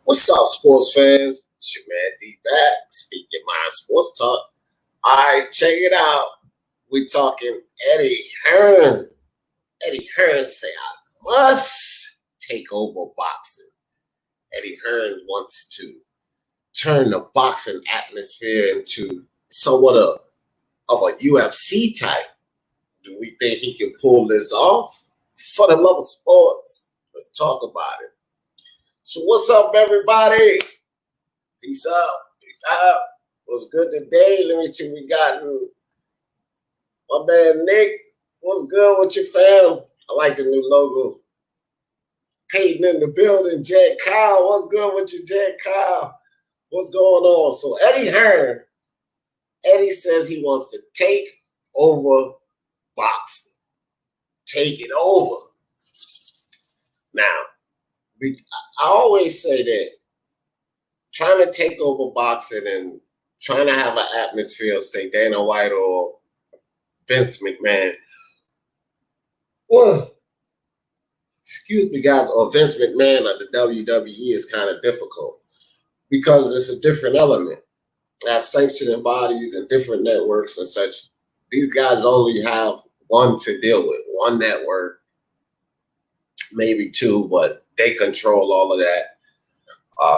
What's up, sports fans? It's your man D back, speaking mind sports talk. All right, check it out. We talking Eddie Hearn. Eddie Hearn say I must take over boxing. Eddie Hearn wants to turn the boxing atmosphere into somewhat of a UFC type. Do we think he can pull this off? For the love of sports, let's talk about it. So what's up, everybody? Peace out. Peace out. What's good today? Let me see. We got my man Nick. What's good with your fam? I like the new logo. Peyton in the building. Jed Kyle. What's good with you, Jed Kyle? What's going on? So Eddie Hearn. Eddie says he wants to take over boxing. Take it over. Now, I always say that trying to take over boxing and trying to have an atmosphere of, say, Dana White or Vince McMahon, or, excuse me, guys, or Vince McMahon at the WWE is kind of difficult because it's a different element. I have sanctioning bodies and different networks and such. These guys only have one to deal with, one network, maybe two, but they control all of that.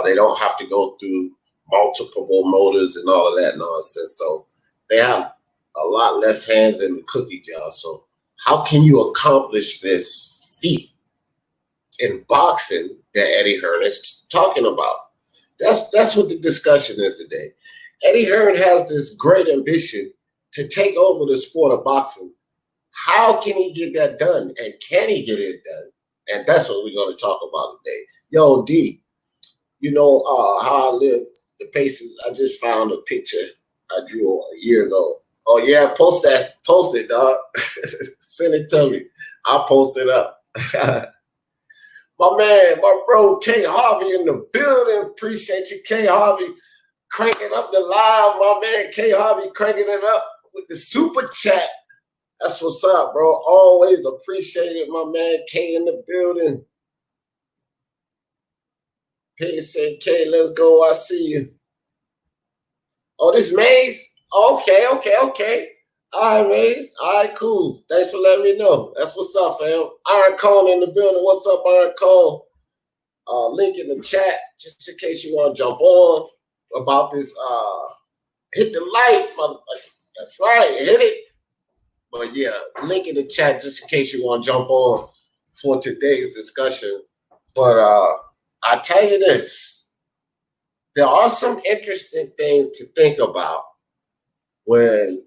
They don't have to go through multiple promoters and all of that nonsense. So they have a lot less hands in the cookie jar. So how can you accomplish this feat in boxing that Eddie Hearn is talking about? That's what the discussion is today. Eddie Hearn has this great ambition to take over the sport of boxing. How can he get that done? And can he get it done? And that's what we're going to talk about today. Yo, D, you know how I live the paces. I just found a picture I drew a year ago. Oh, yeah, post it, dog. Send it to me. I'll post it up. My man, my bro, K Harvey in the building. Appreciate you, K Harvey. Cranking up the live. My man, K Harvey, cranking it up with the super chat. That's what's up, bro. Always appreciate it, my man. K in the building. P said, K, let's go. I see you. Oh, this Maze? Okay. All right, Maze. All right, cool. Thanks for letting me know. That's what's up, fam. Iron Cone in the building. What's up, Iron Cone? Link in the chat, just in case you want to jump on about this. Hit the like, motherfuckers. That's right. Hit it. But yeah, link in the chat just in case you want to jump on for today's discussion. But I tell you this, there are some interesting things to think about when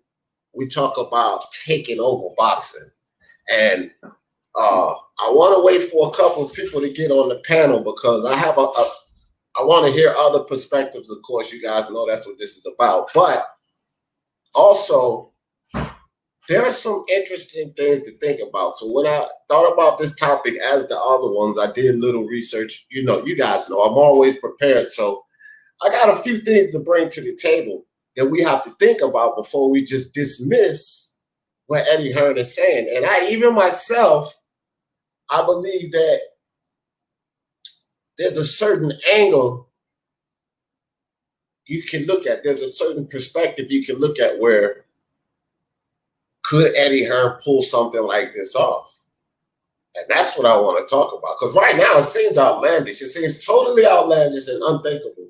we talk about taking over boxing. And I want to wait for a couple of people to get on the panel because I have I want to hear other perspectives. Of course, you guys know that's what this is about. But also, there are some interesting things to think about. So when I thought about this topic as the other ones, I did a little research. You know, you guys know I'm always prepared. So I got a few things to bring to the table that we have to think about before we just dismiss what Eddie Hearn is saying. And even myself, I believe that there's a certain angle you can look at. There's a certain perspective you can look at where could Eddie Hearn pull something like this off? And that's what I want to talk about. Because right now it seems outlandish. It seems totally outlandish and unthinkable.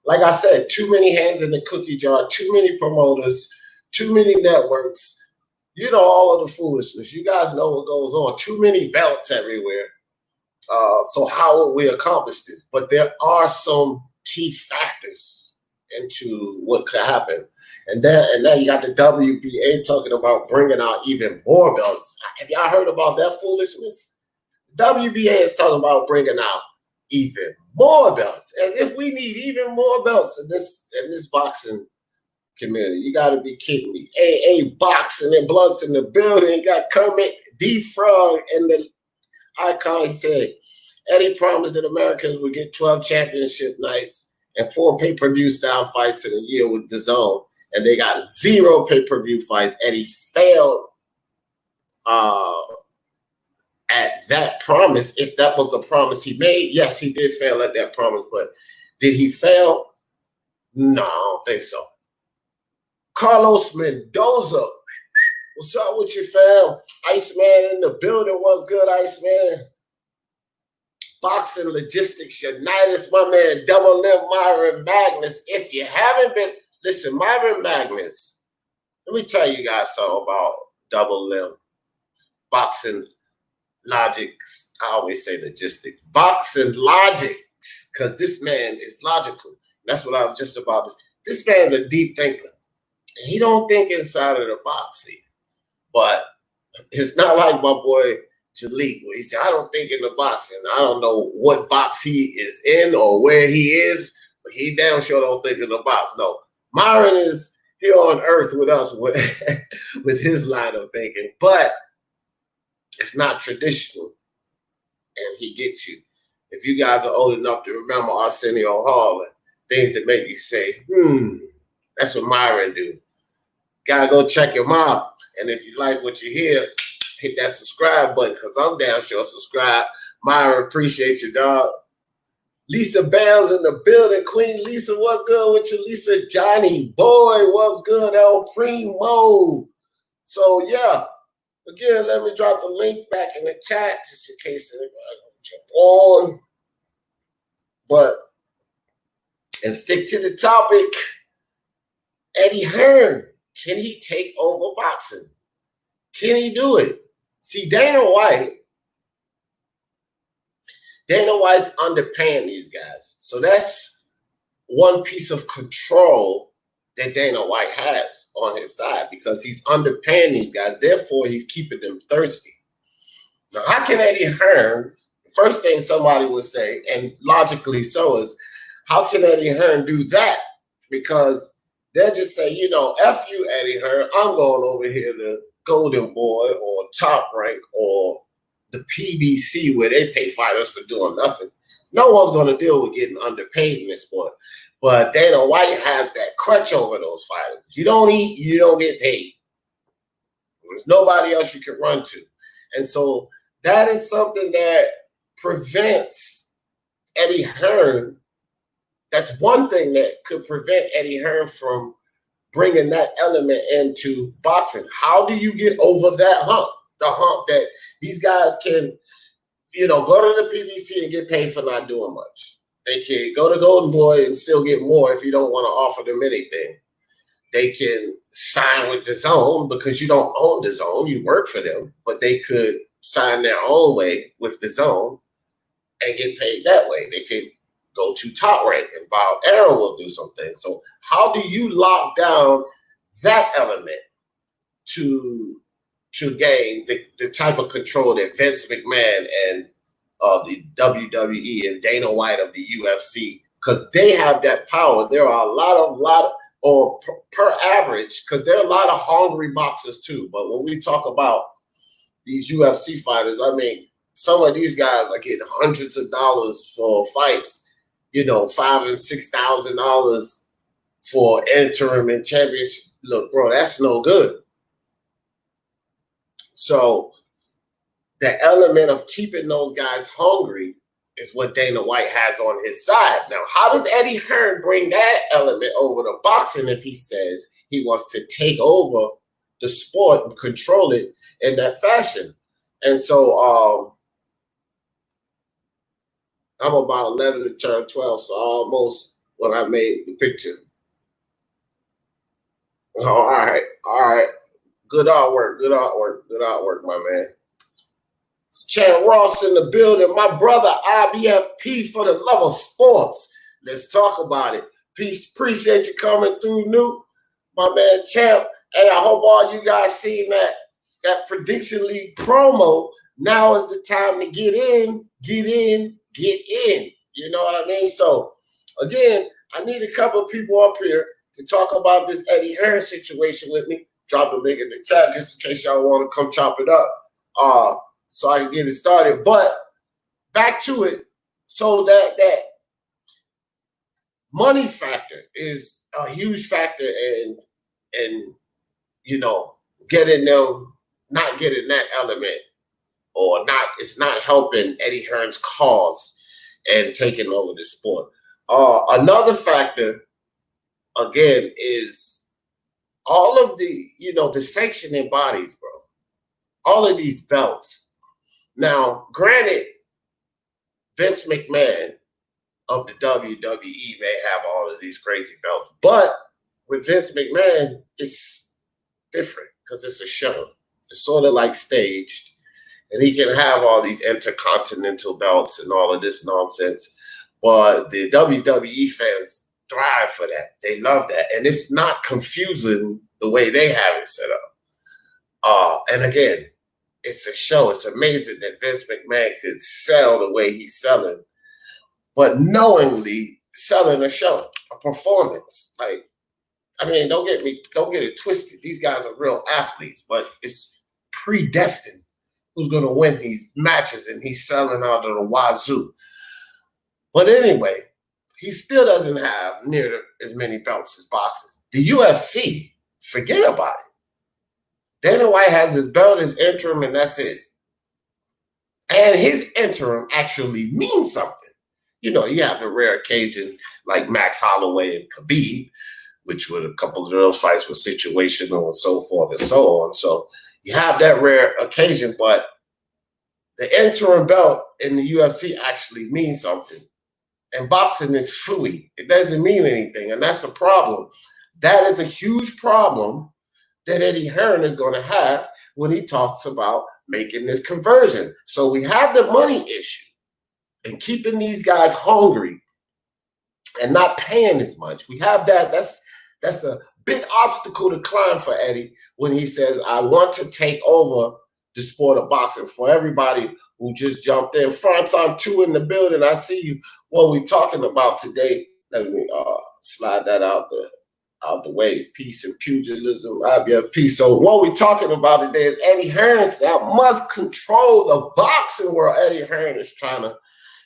Like I said, too many hands in the cookie jar, too many promoters, too many networks, you know, all of the foolishness. You guys know what goes on. Too many belts everywhere. So how will we accomplish this? But there are some key factors into what could happen. And then you got the WBA talking about bringing out even more belts. Have y'all heard about that foolishness? WBA is talking about bringing out even more belts, as if we need even more belts in this boxing community. You got to be kidding me. AA Boxing and Blunts in the building. You got Kermit D. Frog and the icon. He said, Eddie promised that Americans would get 12 championship nights and 4 pay-per-view style fights in a year with DAZN. And they got 0 pay-per-view fights. Eddie failed at that promise, if that was a promise he made. Yes, he did fail at that promise, but did he fail? No, I don't think so. Carlos Mendoza, what's up with you, fam? Iceman in the building. What's good, Iceman? Boxing Logistics Unitas, my man, Double M Myron Magnus. If you haven't been, listen, Myron Magnus, let me tell you guys something about Double M. Boxing Logics, I always say logistics. Boxing Logics, because this man is logical. That's what I was just about. This man's a deep thinker. And he don't think inside of the box here. But it's not like my boy Jalik, where he said, I don't think in the box, and I don't know what box he is in or where he is, but he damn sure don't think in the box. No, Myron is here on earth with us with his line of thinking, but it's not traditional, and he gets you. If you guys are old enough to remember Arsenio Hall and things that make you say, that's what Myron do. Gotta go check him out. And if you like what you hear, hit that subscribe button, because I'm damn sure subscribe. Myron, appreciate you, dog. Lisa Bales in the building. Queen Lisa, what's good with you? Lisa Johnny Boy, what's good? El Primo. So, yeah. Again, let me drop the link back in the chat just in case anybody jump on. But, and stick to the topic. Eddie Hearn, can he take over boxing? Can he do it? See, Dana White's underpaying these guys. So that's one piece of control that Dana White has on his side, because he's underpaying these guys. Therefore, he's keeping them thirsty. Now, how can Eddie Hearn, first thing somebody would say, and logically so, is how can Eddie Hearn do that? Because they'll just say, F you, Eddie Hearn, I'm going over here to Golden Boy or Top Rank or the PBC, where they pay fighters for doing nothing. No one's going to deal with getting underpaid in this sport. But Dana White has that crutch over those fighters. You don't eat, you don't get paid. There's nobody else you can run to. And so that is something that prevents Eddie Hearn. That's one thing that could prevent Eddie Hearn from bringing that element into boxing. How do you get over that hump? The hump that these guys can, go to the PBC and get paid for not doing much. They can go to Golden Boy and still get more if you don't want to offer them anything. They can sign with DAZN because you don't own DAZN, you work for them, but they could sign their own way with DAZN and get paid that way. They could go to Top Rank and Bob Aaron will do something. So how do you lock down that element to gain the type of control that Vince McMahon and the WWE and Dana White of the UFC, because they have that power. There are a lot of per average, because there are a lot of hungry boxers too. But when we talk about these UFC fighters, I mean, some of these guys are getting hundreds of dollars for fights, $5,000 and $6,000 for interim and championship. Look, bro, that's no good. So the element of keeping those guys hungry is what Dana White has on his side. Now, how does Eddie Hearn bring that element over to boxing if he says he wants to take over the sport and control it in that fashion? And so I'm about 11 to turn 12, so almost when I made the picture. Oh, all right. Good artwork, my man. Chad Ross in the building. My brother, IBFP for the love of sports. Let's talk about it. Peace. Appreciate you coming through, Nuke. My man, Champ. Hey, I hope all you guys seen that Prediction League promo. Now is the time to get in. You know what I mean? So, again, I need a couple of people up here to talk about this Eddie Hearn situation with me. Drop the link in the chat just in case y'all want to come chop it up. So I can get it started. But back to it. So that money factor is a huge factor in getting them, not getting that element or not. It's not helping Eddie Hearn's cause and taking over the sport. Another factor, again, is all of the, the sanctioning bodies, bro. All of these belts. Now, granted, Vince McMahon of the WWE may have all of these crazy belts, but with Vince McMahon, it's different because it's a show. It's sort of like staged, and he can have all these intercontinental belts and all of this nonsense. But the WWE fans thrive for that. They love that, and it's not confusing the way they have it set up. And again, it's a show. It's amazing that Vince McMahon could sell the way he's selling, but knowingly selling a show, a performance. Like, I mean, don't get it twisted. These guys are real athletes, but it's predestined who's going to win these matches, and he's selling out of the wazoo. But anyway, he still doesn't have near as many belts as boxing. The UFC, forget about it. Dana White has his belt as interim, and that's it. And his interim actually means something. You have the rare occasion like Max Holloway and Khabib, which were a couple of those fights were situational and so forth and so on. So you have that rare occasion, but the interim belt in the UFC actually means something. And boxing is fooey. It doesn't mean anything, and that's a problem. That is a huge problem that Eddie Hearn is going to have when he talks about making this conversion. So we have the money issue and keeping these guys hungry and not paying as much. We have that. That's a big obstacle to climb for Eddie when he says, I want to take over the sport of boxing. For everybody who just jumped in, France on 2 in the building, I see you. What we're talking about today, let me slide that out the way. Peace and pugilism, IBF. So what we're talking about today is Eddie Hearn must control the boxing world. Eddie Hearn is trying to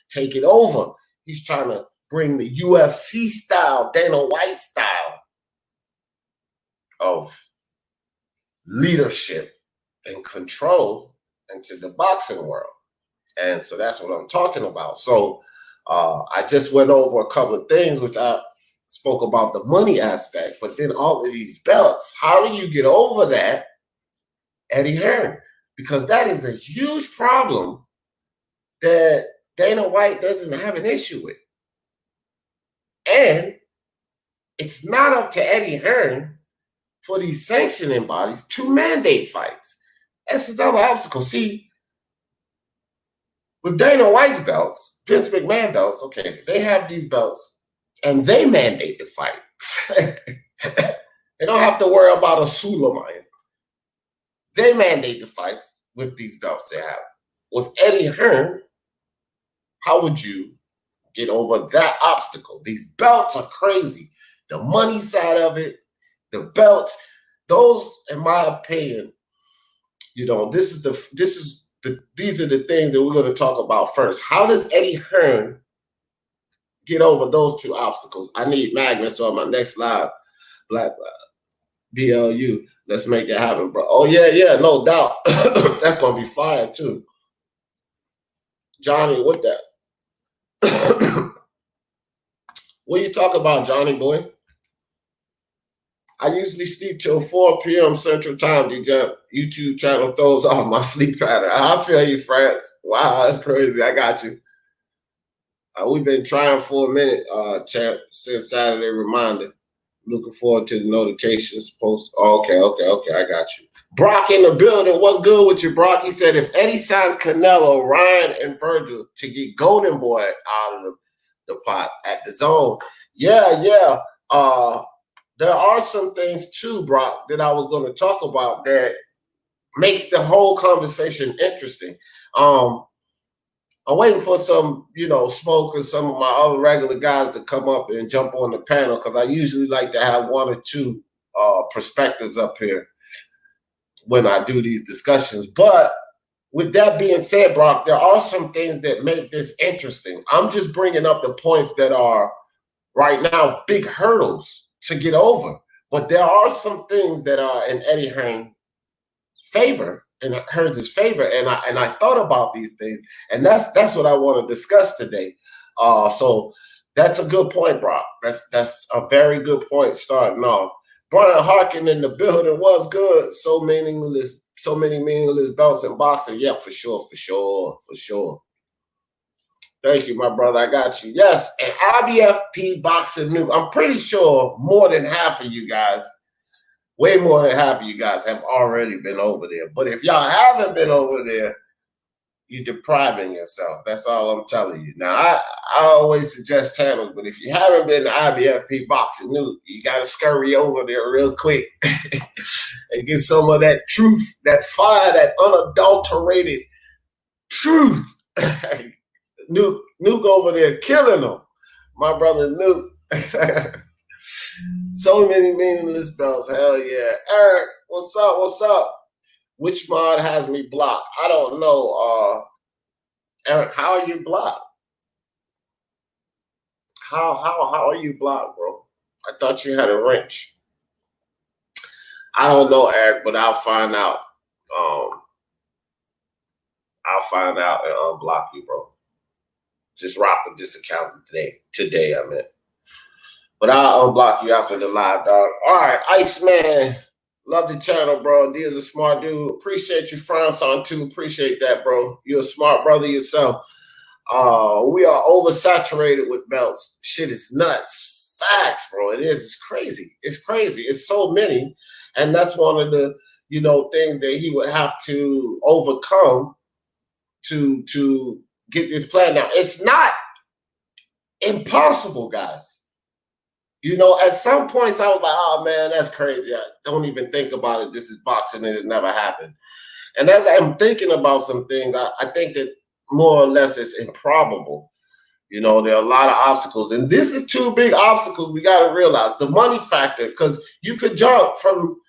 take it over. He's trying to bring the UFC style, Dana White style of leadership and control into the boxing world. And so that's what I'm talking about. So I just went over a couple of things, which I spoke about the money aspect, but then all of these belts, how do you get over that, Eddie Hearn? Because that is a huge problem that Dana White doesn't have an issue with. And it's not up to Eddie Hearn for these sanctioning bodies to mandate fights. That's another obstacle. See, with Dana White's belts, Vince McMahon belts, okay, they have these belts and they mandate the fights. They don't have to worry about a Suleiman. They mandate the fights with these belts they have. With Eddie Hearn, how would you get over that obstacle? These belts are crazy. The money side of it, the belts, those, in my opinion, these are the things that we're going to talk about first. How does Eddie Hearn get over those two obstacles? I need Magnus on my next live. Black BLU. Let's make it happen, bro. Oh, yeah, no doubt. That's going to be fire, too. Johnny, what that? What you talk about, Johnny boy? I usually sleep till 4 p.m. Central Time. The YouTube channel throws off my sleep pattern. I feel you, France. Wow, that's crazy. I got you. We've been trying for a minute, champ, since Saturday reminder. Looking forward to the notifications post. Okay, I got you. Brock in the building. What's good with you, Brock? He said, if Eddie signs Canelo, Ryan, and Virgil to get Golden Boy out of the pot at the zone. Yeah. There are some things too, Brock, that I was going to talk about that makes the whole conversation interesting. I'm waiting for some, Smoke and some of my other regular guys to come up and jump on the panel, because I usually like to have one or two perspectives up here when I do these discussions. But with that being said, Brock, there are some things that make this interesting. I'm just bringing up the points that are right now big hurdles to get over. But there are some things that are in Eddie Hearn's favor in Hearns' favor. And I thought about these things, and that's what I want to discuss today. So that's a good point, Brock. That's a very good point starting off. Brian Harkin in the building was good. So many meaningless belts in boxing. Yeah, for sure. Thank you, my brother. I got you. Yes, and IBFP boxing new. I'm pretty sure more than half of you guys, way more than half of you guys have already been over there. But if y'all haven't been over there, you're depriving yourself. That's all I'm telling you. Now, I always suggest channels, but if you haven't been to IBFP Boxing News, you got to scurry over there real quick and get some of that truth, that fire, that unadulterated truth. Nuke over there killing them. My brother Nuke. So many meaningless belts. Hell yeah. Eric, what's up? Which mod has me blocked? I don't know. Eric, how are you blocked? How are you blocked, bro? I thought you had a wrench. I don't know, Eric, but I'll find out. I'll find out and unblock you, bro. Just rock with this account today, I meant. But I'll unblock you after the live, dog. All right, Iceman. Love the channel, bro. D is a smart dude. Appreciate you, Franson, too. Appreciate that, bro. You're a smart brother yourself. We are oversaturated with belts. Shit is nuts. Facts, bro. It is. It's crazy. It's crazy. It's so many. And that's one of the, things that he would have to overcome to get this plan. Now, it's not impossible, guys. At some points I was like, oh man, that's crazy. I don't even think about it. This is boxing and it never happened. And as I'm thinking about some things, I think that more or less it's improbable. There are a lot of obstacles. And this is two big obstacles we got to realize. The money factor, because you could jump from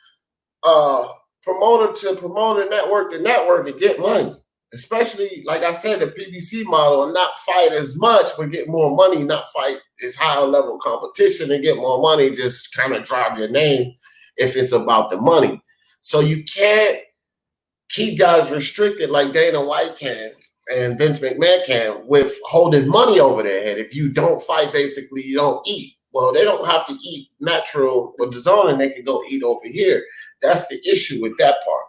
promoter to promoter, network to network and get money. Especially, like I said, the PBC model, and not fight as much, but get more money, not fight as higher level competition and get more money, just kind of drive your name if it's about the money. So you can't keep guys restricted like Dana White can and Vince McMahon can with holding money over their head. If you don't fight, basically, you don't eat. Well, they don't have to eat Matchroom or DAZN, and they can go eat over here. That's the issue with that part.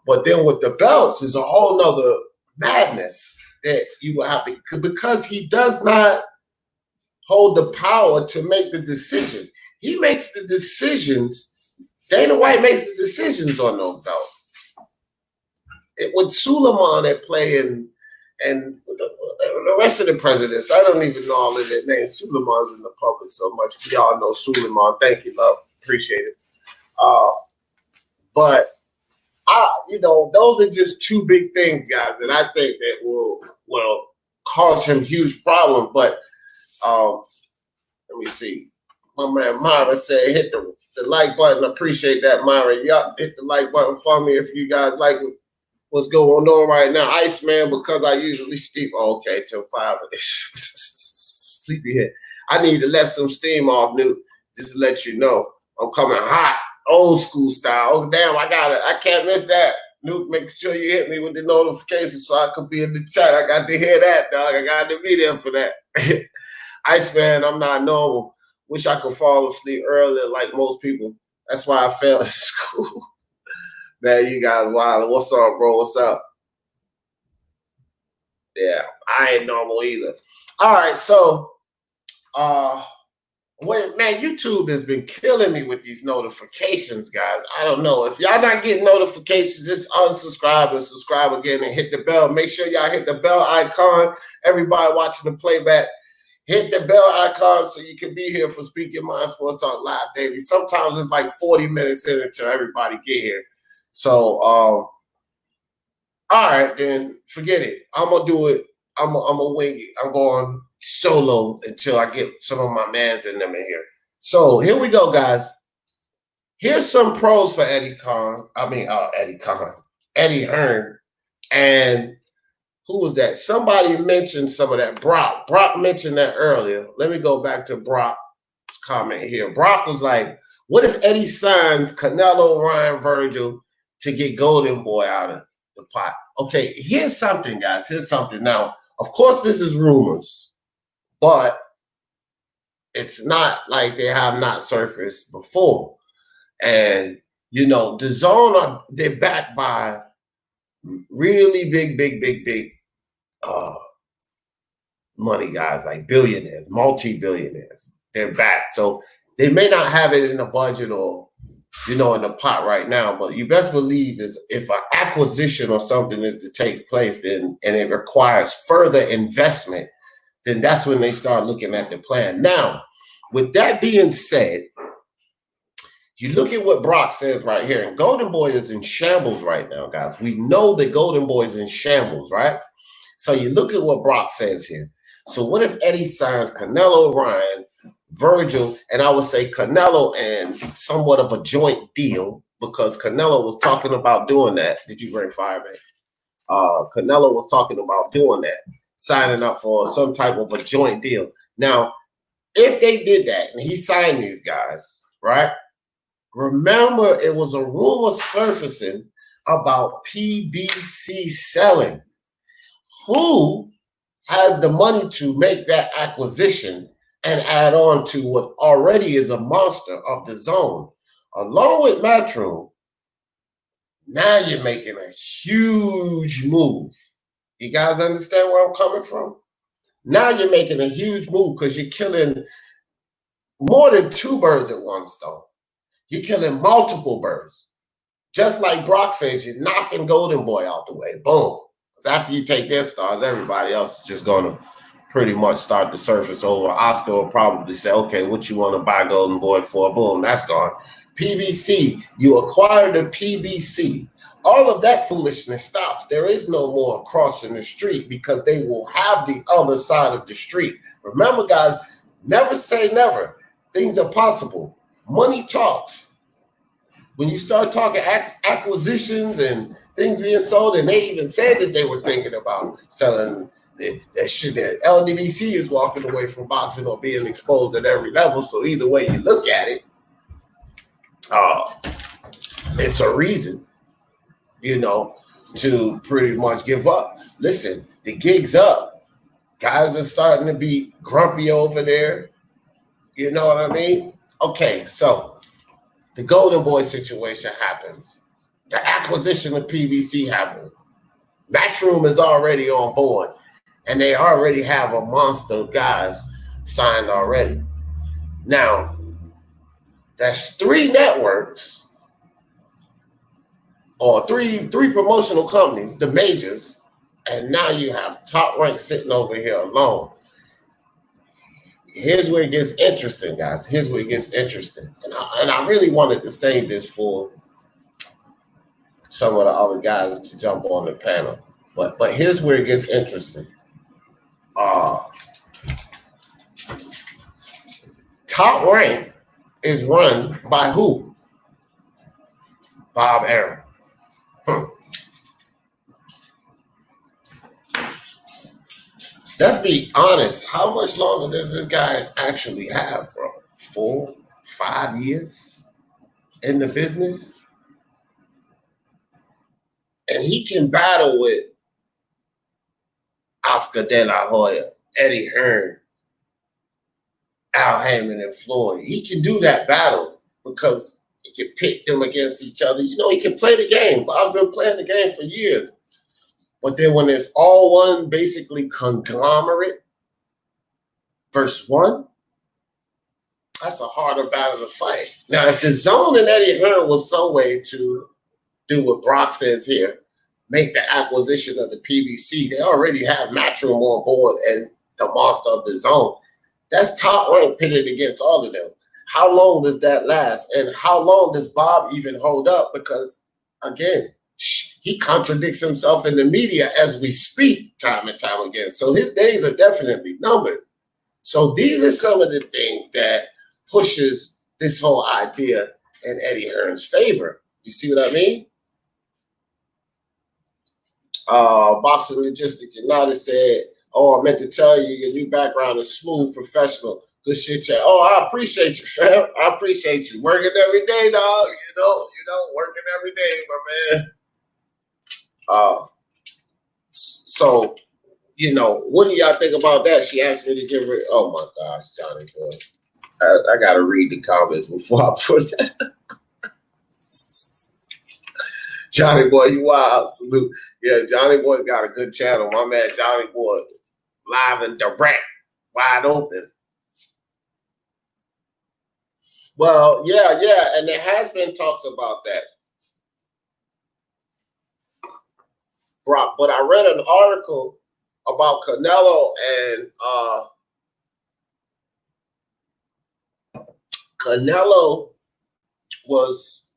But then with the belts is a whole nother madness that you will have to, because he does not hold the power to make the decision. He makes the decisions. Dana White makes the decisions on those belts. With Suleiman at play and the rest of the presidents, I don't even know all of their names. Suleiman's in the public so much. We all know Suleiman. Thank you, love. Appreciate it. But those are just two big things, guys, and I think that will cause him huge problem. But let me see. My man Myra said, hit the like button. Appreciate that, Myra. Y'all hit the like button for me if you guys like what's going on right now. Iceman, because I usually sleep. Oh, okay, till 5. Sleepy head. I need to let some steam off, Newt. Just to let you know, I'm coming hot. Old school style. Oh, damn, I can't miss that. Nuke, make sure you hit me with the notification so I can be in the chat. I got to hear that, dog. I got to be there for that. Iceman, I'm not normal. Wish I could fall asleep earlier like most people. That's why I failed in school. Man, you guys wild. What's up, bro? What's up? Yeah, I ain't normal either. All right, so wait, man, YouTube has been killing me with these notifications, guys. I don't know. If y'all not getting notifications, just unsubscribe and subscribe again and hit the bell. Make sure y'all hit the bell icon. Everybody watching the playback, hit the bell icon so you can be here for Speaking Mind Sports Talk Live Daily. Sometimes it's like 40 minutes in until everybody get here. So, all right, then forget it. I'm going to do it. I'm going to wing it. I'm going solo until I get some of my mans in them in here. So here we go, guys. Here's some pros for Eddie Hearn. And who was that? Somebody mentioned some of that. Brock mentioned that earlier. Let me go back to Brock's comment here. Brock was like, what if Eddie signs Canelo, Ryan, Virgil, to get Golden Boy out of the pot. Okay, here's something, guys. Here's something. Now, of course, this is rumors, but it's not like they have not surfaced before. And, you know, the Zone, they're backed by really big money guys, like billionaires, multi-billionaires. They're backed. So they may not have it in the budget or, you know, in the pot right now, but you best believe is if an acquisition or something is to take place, then and it requires further investment, then that's when they start looking at the plan. Now, with that being said, you look at what Brock says right here, and Golden Boy is in shambles right now, guys. We know that Golden Boy is in shambles, right? So you look at what Brock says here. So what if Eddie signs Canelo, Ryan, Virgil, and I would say Canelo and somewhat of a joint deal, because Canelo was talking about doing that. Did you bring fire, man? Canelo was talking about doing that, signing up for some type of a joint deal. Now, if they did that and he signed these guys, right? Remember, it was a rumor surfacing about PBC selling. Who has the money to make that acquisition and add on to what already is a monster of the Zone? Along with Matchroom, now you're making a huge move. You guys understand where I'm coming from? Now you're making a huge move because you're killing more than two birds at one stone. You're killing multiple birds. Just like Brock says, you're knocking Golden Boy out the way. Boom. Because after you take their stars, everybody else is just going to pretty much start to surface over. Oscar will probably say, okay, what you want to buy Golden Boy for? Boom, that's gone. PBC, you acquire the PBC. All of that foolishness stops. There is no more crossing the street because they will have the other side of the street. Remember, guys, never say never. Things are possible. Money talks. When you start talking acquisitions and things being sold, and they even said that they were thinking about selling that shit, that LDVC is walking away from boxing or being exposed at every level. So either way you look at it, it's a reason, you know, to pretty much give up. Listen, the gig's up. Guys are starting to be grumpy over there. You know what I mean? Okay, so the Golden Boy situation happens. The acquisition of PBC happened. Matchroom is already on board, and they already have a monster of guys signed already. Now, that's 3 networks or three promotional companies, the majors, and now you have Top Rank sitting over here alone. Here's where it gets interesting, guys. Here's where it gets interesting. And I really wanted to save this for some of the other guys to jump on the panel. But here's where it gets interesting. Top Rank is run by who? Bob Arum. Let's be honest. How much longer does this guy actually have, bro? 4, 5 years in the business? And he can battle with Oscar De La Hoya, Eddie Hearn, Al Heyman, and Floyd. He can do that battle because he can pit them against each other. You know, he can play the game. Bob's been playing the game for years. But then when it's all one basically conglomerate versus one, that's a harder battle to fight. Now, if the Zone and Eddie Hearn was some way to do what Brock says here, make the acquisition of the PBC, they already have Matchroom on board and the monster of the Zone. That's Top Rank pitted against all of them. How long does that last? And how long does Bob even hold up? Because, again, he contradicts himself in the media as we speak time and time again. So his days are definitely numbered. So these are some of the things that pushes this whole idea in Eddie Hearn's favor. You see what I mean? Boxing Logistics United said, oh, I meant to tell you, your new background is smooth, professional. Good shit, chat. Oh, I appreciate you, fam. I appreciate you. Working every day, dog. Working every day, my man. So, what do y'all think about that? She asked me to give her. Oh my gosh, Johnny boy. I gotta read the comments before I put that. Johnny boy, you wild. Salute. Yeah, Johnny boy's got a good channel. My man Johnny boy, live and direct, wide open. Well, yeah, and there has been talks about that. But I read an article about Canelo, and Canelo was,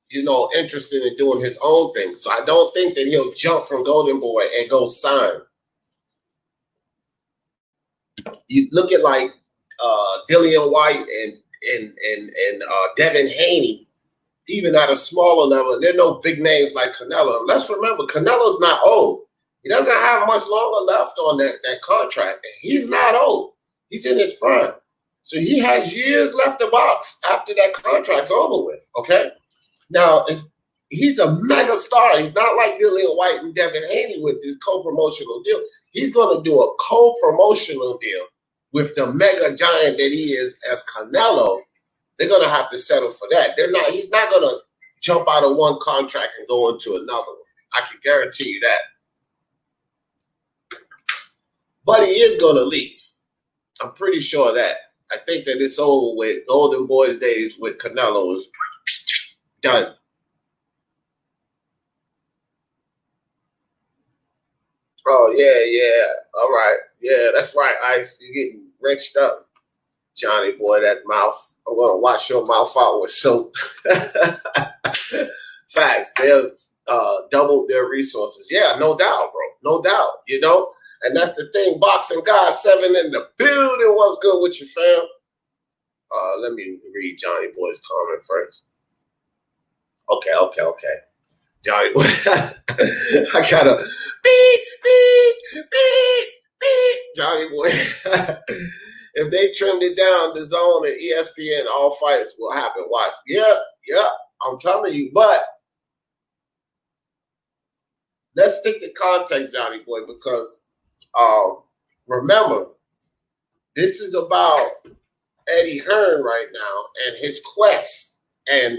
interested in doing his own thing. So I don't think that he'll jump from Golden Boy and go sign. You look at like Dillian White and Devin Haney, even at a smaller level. There are no big names like Canelo. And let's remember, Canelo's not old. He doesn't have much longer left on that contract. He's not old. He's in his prime. So he has years left to box after that contract's over with, okay? Now, he's a mega star. He's not like Dillian White and Devin Haney with this co-promotional deal. He's going to do a co-promotional deal with the mega giant that he is as Canelo. They're going to have to settle for that. He's not going to jump out of one contract and go into another one. I can guarantee you that. But he is going to leave. I'm pretty sure of that. I think that it's over with. Golden Boy's days with Canelo is done. Oh, yeah. All right. Yeah, that's right, Ice. You're getting wrenched up, Johnny boy, that mouth. I'm going to wash your mouth out with soap. Facts. They've doubled their resources. Yeah, no doubt, bro. No doubt, And that's the thing. Boxing God 7 in the building. What's good with you, fam? Let me read Johnny boy's comment first. Okay. Johnny boy. I gotta beep. Johnny boy. If they trimmed it down, the Zone and ESPN, all fights will happen. Watch. Yeah. I'm telling you, but let's stick to context, Johnny boy, because remember, this is about Eddie Hearn right now and his quest and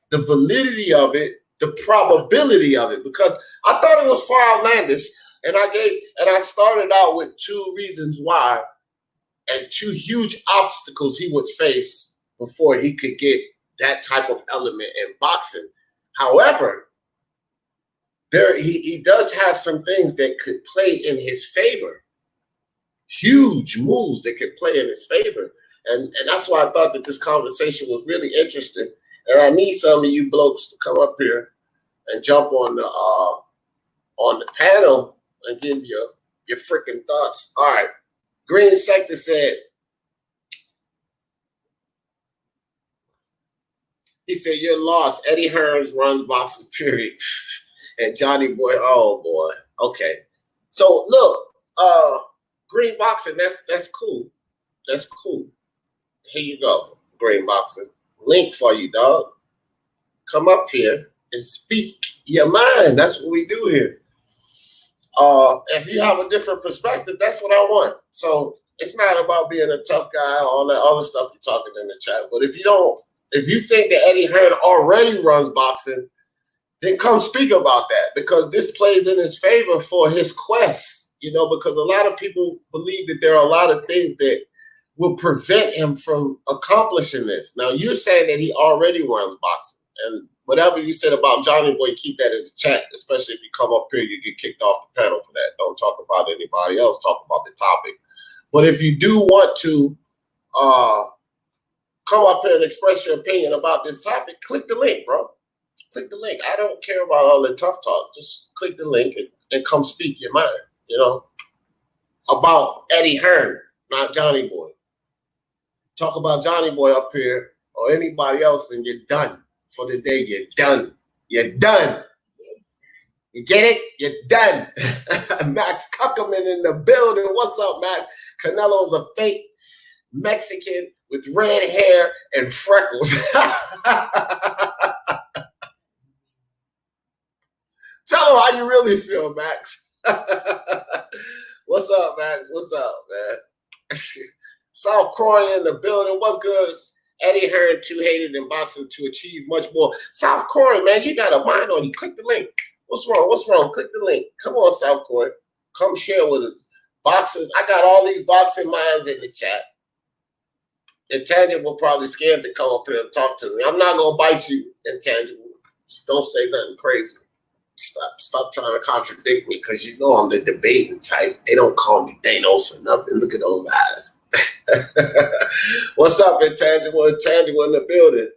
the validity of it, the probability of it, because I thought it was far outlandish, and I started out with 2 reasons why and 2 huge obstacles he would face before he could get that type of element in boxing. However, he does have some things that could play in his favor. Huge moves that could play in his favor. And that's why I thought that this conversation was really interesting. And I need some of you blokes to come up here and jump on the panel and give your freaking thoughts. All right. Green Sector said, he said, you're lost. Eddie Hearns runs boxing, period. And Johnny boy, oh boy. Okay. So look, Green Boxing, that's cool. That's cool. Here you go, Green Boxing. Link for you, dog. Come up here and speak your mind. That's what we do here. If you have a different perspective, that's what I want. So it's not about being a tough guy, all that other stuff you're talking in the chat. But if you think that Eddie Hearn already runs boxing, then come speak about that, because this plays in his favor for his quest, because a lot of people believe that there are a lot of things that will prevent him from accomplishing this. Now, you're saying that he already runs boxing, and whatever you said about Johnny Boy, keep that in the chat, especially if you come up here, you get kicked off the panel for that. Don't talk about anybody else, talk about the topic. But if you do want to come up here and express your opinion about this topic, click the link, bro. Click the link. I don't care about all the tough talk. Just click the link and come speak your mind, about Eddie Hearn, not Johnny Boy. Talk about Johnny Boy up here or anybody else and you're done for the day. You're done. You're done. You get it? You're done. Max Kuckerman in the building. What's up, Max? Canelo's a fake. Mexican with red hair and freckles. Tell them how you really feel, Max. What's up, Max? What's up, man? South Korea in the building. What's good? Eddie Hearn, too hated in boxing to achieve much more. South Korea, man, you got a mind on you. Click the link. What's wrong? What's wrong? Click the link. Come on, South Korea. Come share with us. Boxing. I got all these boxing minds in the chat. Intangible probably scared to come up here and talk to me. I'm not gonna bite you, Intangible. Just don't say nothing crazy. Stop trying to contradict me, because you know I'm the debating type. They don't call me Thanos for nothing. Look at those eyes. What's up, Intangible? Intangible in the building.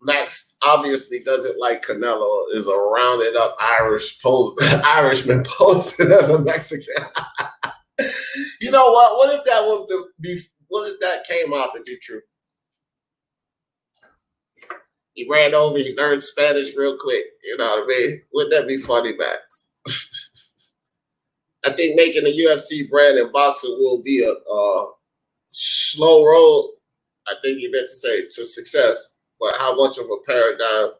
Max obviously doesn't like Canelo. Is a rounded up Irishman posing as a Mexican. You know what? What if that was what if that came out to be true? He ran over, he learned Spanish real quick. You know what I mean? Wouldn't that be funny, Max? I think making a UFC brand in boxing will be a slow road. I think you meant to say to success. But how much of a paradigm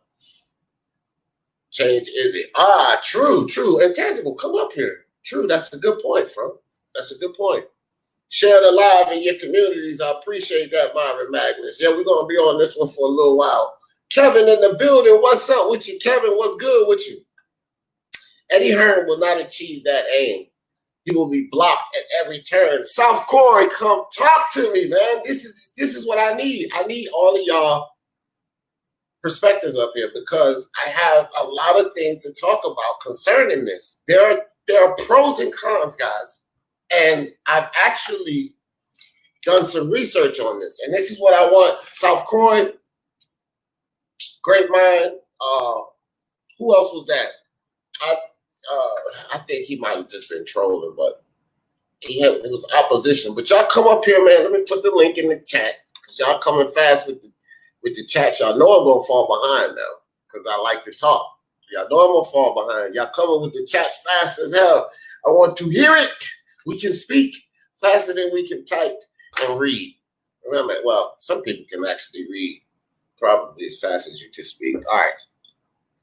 change is it? True. Intangible, come up here. True, that's a good point, bro. That's a good point. Share the live in your communities. I appreciate that, Myron Magnus. Yeah, we're going to be on this one for a little while. Kevin in the building. What's up with you, Kevin? What's good with you? Eddie Hearn will not achieve that aim. He will be blocked at every turn. South Korea, come talk to me, man. This is what I need. I need all of y'all perspectives up here, because I have a lot of things to talk about concerning this. There are pros and cons, guys. And I've actually done some research on this. And this is what I want. South Korea, great mind. Who else was that? I think he might have just been trolling, but it was opposition. But y'all come up here, man. Let me put the link in the chat, because y'all coming fast with the chat. Y'all know I'm gonna fall behind now, because I like to talk. Y'all know I'm gonna fall behind. Y'all coming with the chat fast as hell. I want to hear it. We can speak faster than we can type and read. Remember, well, some people can actually read probably as fast as you can speak. All right.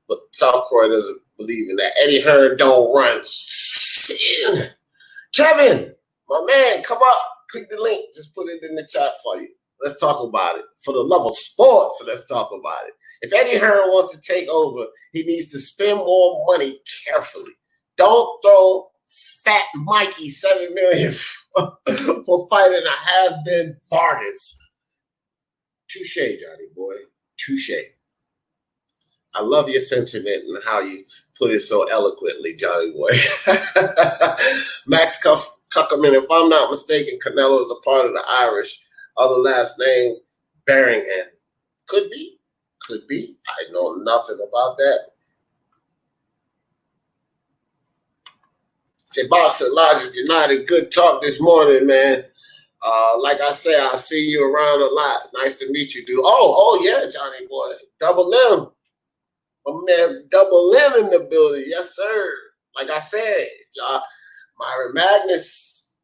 But South Korea doesn't believe in that. Eddie Hearn don't run. Kevin, my man, come up. Click the link. Just put it in the chat for you. Let's talk about it. For the love of sports, let's talk about it. If Eddie Hearn wants to take over, he needs to spend more money carefully. Don't throw Fat Mikey $7 million for fighting a has-been Vargas. Touche, Johnny boy. Touche. I love your sentiment and how you put it so eloquently, Johnny boy. Max Kuckerman, if I'm not mistaken, Canelo is a part of the Irish. Other last name, Berringham. Could be. I know nothing about that. Say Boxing Logic United, good talk this morning, man. Like I say, I see you around a lot. Nice to meet you, dude. Oh yeah, Johnny boy. Double M. My man, Double M in the building. Yes, sir. Like I said, y'all, Myron Magnus,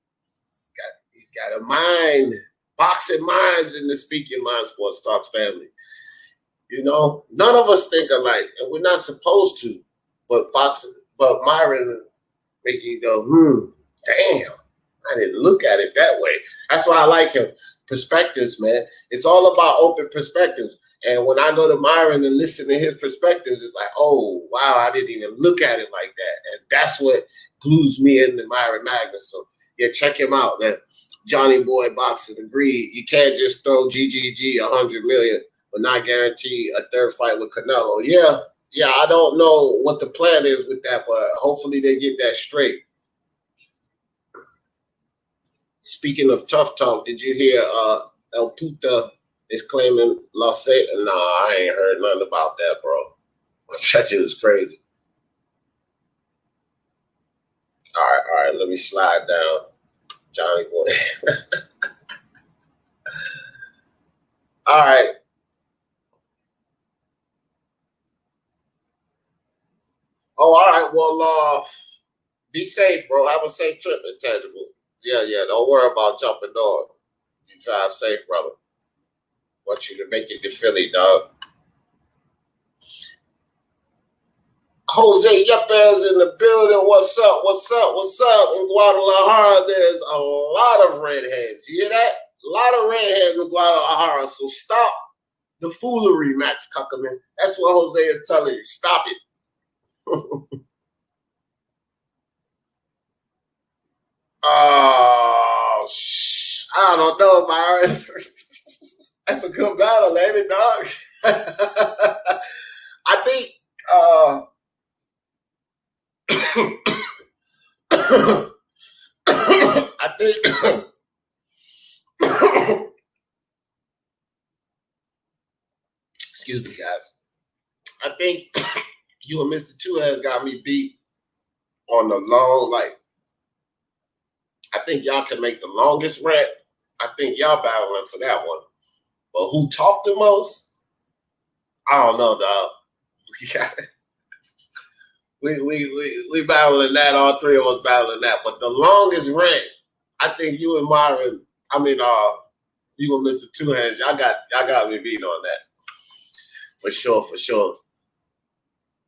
he's got a mind. Boxing minds in the Speaking Mind Sports Talks family. You know, none of us think alike, and we're not supposed to. But Myron make you go, damn, I didn't look at it that way. That's why I like him. Perspectives, man. It's all about open perspectives. And when I go to Myron and listen to his perspectives, it's like, oh, wow, I didn't even look at it like that. And that's what glues me into Myron Magnus. So, yeah, check him out, man. Johnny Boy Boxing, agreed. You can't just throw GGG $100 million, but not guarantee a third fight with Canelo. Yeah, I don't know what the plan is with that, but hopefully they get that straight. Speaking of tough talk, did you hear El Puta is claiming Los Angeles? Nah, I ain't heard nothing about that, bro. That shit was crazy. All right, let me slide down. Johnny boy. All right. Oh, all right. Well, be safe, bro. Have a safe trip, Intangible. Yeah, don't worry about jumping on. You drive safe, brother. Want you to make it to Philly, dog. Jose Yepes in the building. What's up? What's up? What's up? In Guadalajara, there's a lot of redheads. You hear that? A lot of redheads in Guadalajara. So stop the foolery, Max Kuckerman. That's what Jose is telling you. Stop it. Oh, I don't know, Byron. That's a good battle, ain't it, dog? I think I think excuse me, guys. I think you and Mr. Two has got me beat on the long, like, I think y'all can make the longest rant. I think y'all battling for that one. But who talked the most? I don't know, dog. We battling that. All three of us battling that. But the longest rant, I think you and Myron, you and Mr. Two Hands, y'all got me beat on that. For sure, for sure.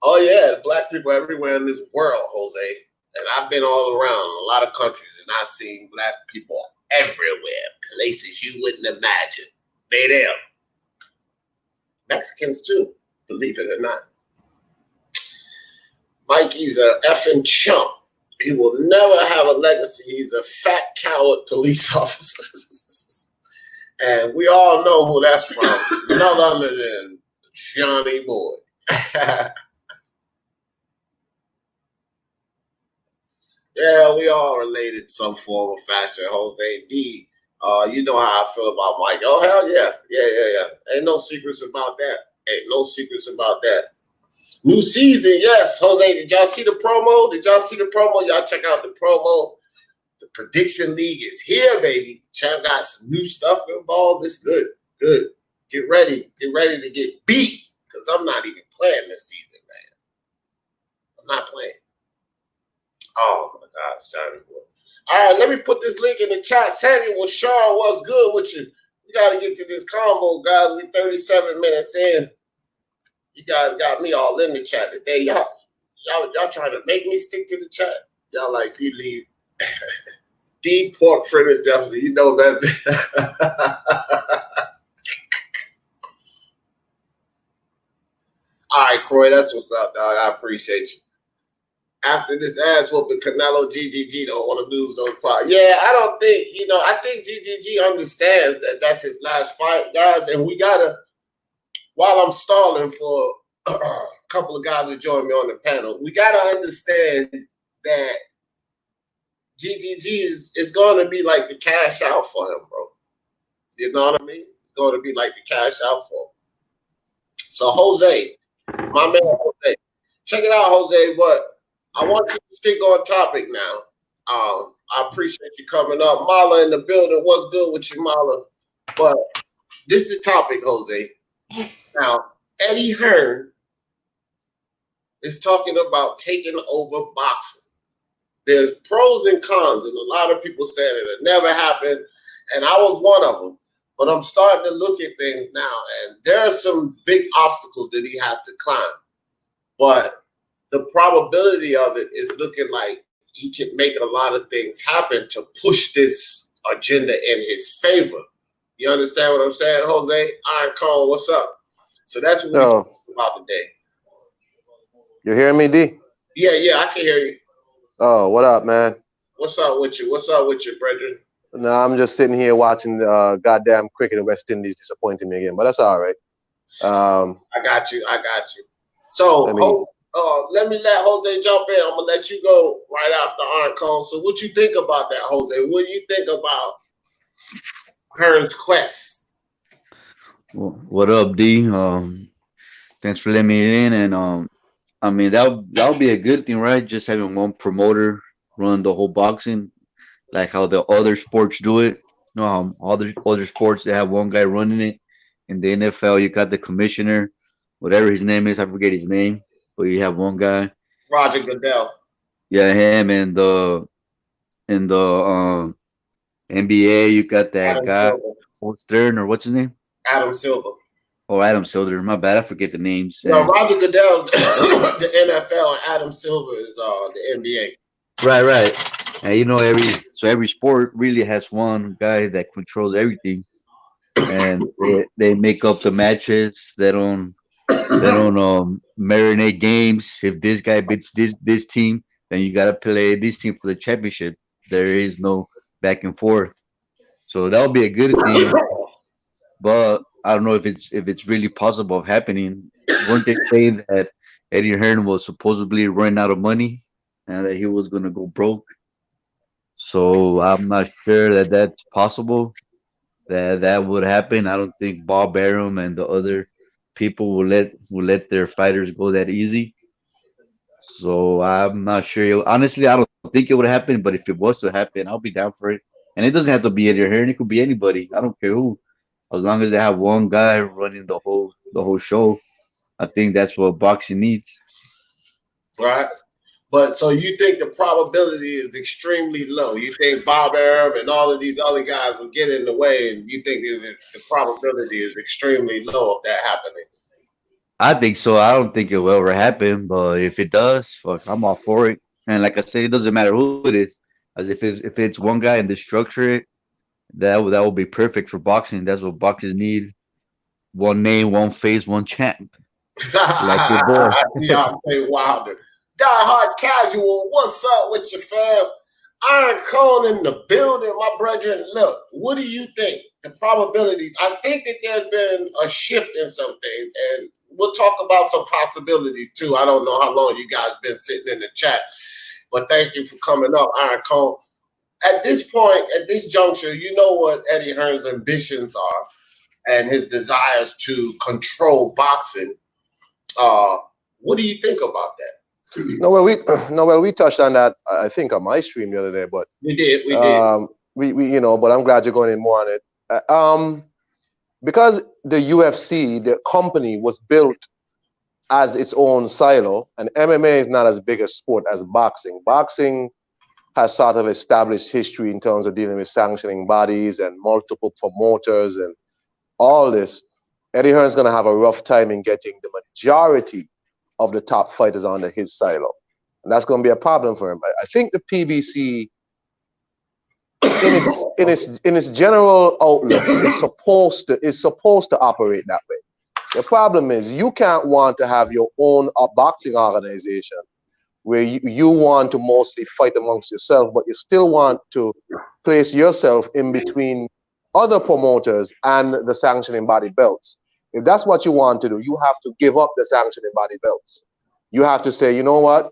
Oh yeah, black people everywhere in this world, Jose. And I've been all around a lot of countries, and I've seen black people everywhere, places you wouldn't imagine. They there. Mexicans too, believe it or not. Mikey's a effing chump. He will never have a legacy. He's a fat coward police officer. And we all know who that's from. None other than Johnny Boy. Yeah, we all related in some form or fashion. Jose D. You know how I feel about Mike. Oh, hell yeah. Yeah. Ain't no secrets about that. New season, yes. Jose, did y'all see the promo? Y'all check out the promo. The prediction league is here, baby. Champ got some new stuff involved. It's good. Get ready to get beat, because I'm not even playing this season, man. I'm not playing. Oh my gosh, Johnny Boy. All right, let me put this link in the chat. Samuel Shaw, what's good with you? We got to get to this combo, guys. We 37 minutes in. You guys got me all in the chat today. Y'all trying to make me stick to the chat. Y'all like D. D pork fritter Jefferson. You know that. All right, Croy, that's what's up, dog. I appreciate you. After this ass whooping, Canelo GGG don't want to lose those problems. Yeah, I don't think, I think GGG understands that that's his last fight, guys. And we got to, while I'm stalling for a couple of guys to join me on the panel, we got to understand that GGG is going to be like the cash out for him, bro. You know what I mean? It's going to be like the cash out for him. So, Jose, my man Jose, check it out, Jose, but I want you to stick on topic now. I appreciate you coming up. Mala in the building. What's good with you, Mala? But this is the topic, Jose. Now, Eddie Hearn is talking about taking over boxing. There's pros and cons, and a lot of people said it never happened, and I was one of them. But I'm starting to look at things now, and there are some big obstacles that he has to climb. But the probability of it is looking like he can make a lot of things happen to push this agenda in his favor. You understand what I'm saying, Jose? Iron Cone, what's up? So that's what we're talking about today. You hearing me, D? Yeah, I can hear you. Oh, what up, man? What's up with you, brethren? No, I'm just sitting here watching goddamn cricket in West Indies disappointing me again, but that's all right. I got you. So, let me let Jose jump in. I'm going to let you go right after Iron Cone. So what you think about that, Jose? What do you think about Hearn's quest? Well, what up, D? Thanks for letting me in. And I mean, that'll be a good thing, right? Just having one promoter run the whole boxing, like how the other sports do it. You know how other sports, they have one guy running it. In the NFL, you got the commissioner, whatever his name is, I forget his name, but you have one guy. Roger Goodell. Yeah, him and NBA, you got that Adam guy, Silver. Stern, or what's his name? Adam Silver. Oh, Adam Silver. My bad, I forget the names. No, And Roger Goodell's the NFL, and Adam Silver is the NBA. right. And you know, every sport really has one guy that controls everything, and they make up the matches. They don't marinate games. If this guy beats this team, then you gotta play this team for the championship. There is no back and forth. So that would be a good thing, but I don't know if it's really possible of happening. Weren't they saying that Eddie Hearn was supposedly running out of money and that he was gonna go broke? So I'm not sure that that's possible. That would happen. I don't think Bob Arum and the other people will let their fighters go that easy. So I'm not sure. Honestly, I don't think it would happen. But if it was to happen, I'll be down for it. And it doesn't have to be Eddie Hearn. It could be anybody. I don't care who. As long as they have one guy running the whole show, I think that's what boxing needs. Right. But so you think the probability is extremely low? You think Bob Arum and all of these other guys will get in the way, and you think the probability is extremely low of that happening? I think so. I don't think it will ever happen, but if it does, fuck, I'm all for it. And like I said, it doesn't matter who it is. As if it's one guy and they structure it, that would be perfect for boxing. That's what boxers need. One name, one face, one champ. Like your boy. Deontay Wilder. Die Hard Casual, what's up with your fam? Iron Cone in the building, my brethren. Look, what do you think? The probabilities. I think that there's been a shift in some things, and we'll talk about some possibilities too. I don't know how long you guys been sitting in the chat, but thank you for coming up, Iron Cone. At this point, at this juncture, you know what Eddie Hearn's ambitions are and his desires to control boxing. What do you think about that? We touched on that, I think, on my stream the other day, but We did. but I'm glad you're going in more on it. Because the UFC, the company, was built as its own silo, and MMA is not as big a sport as boxing. Boxing has sort of established history in terms of dealing with sanctioning bodies and multiple promoters and all this. Eddie Hearn's going to have a rough time in getting the majority of the top fighters under his silo, and that's going to be a problem for him. I think the PBC, in its general outlook, is supposed to operate that way. The problem is you can't want to have your own boxing organization where you want to mostly fight amongst yourself, but you still want to place yourself in between other promoters and the sanctioning body belts. If that's what you want to do, you have to give up the sanctioning body belts. You have to say, you know what?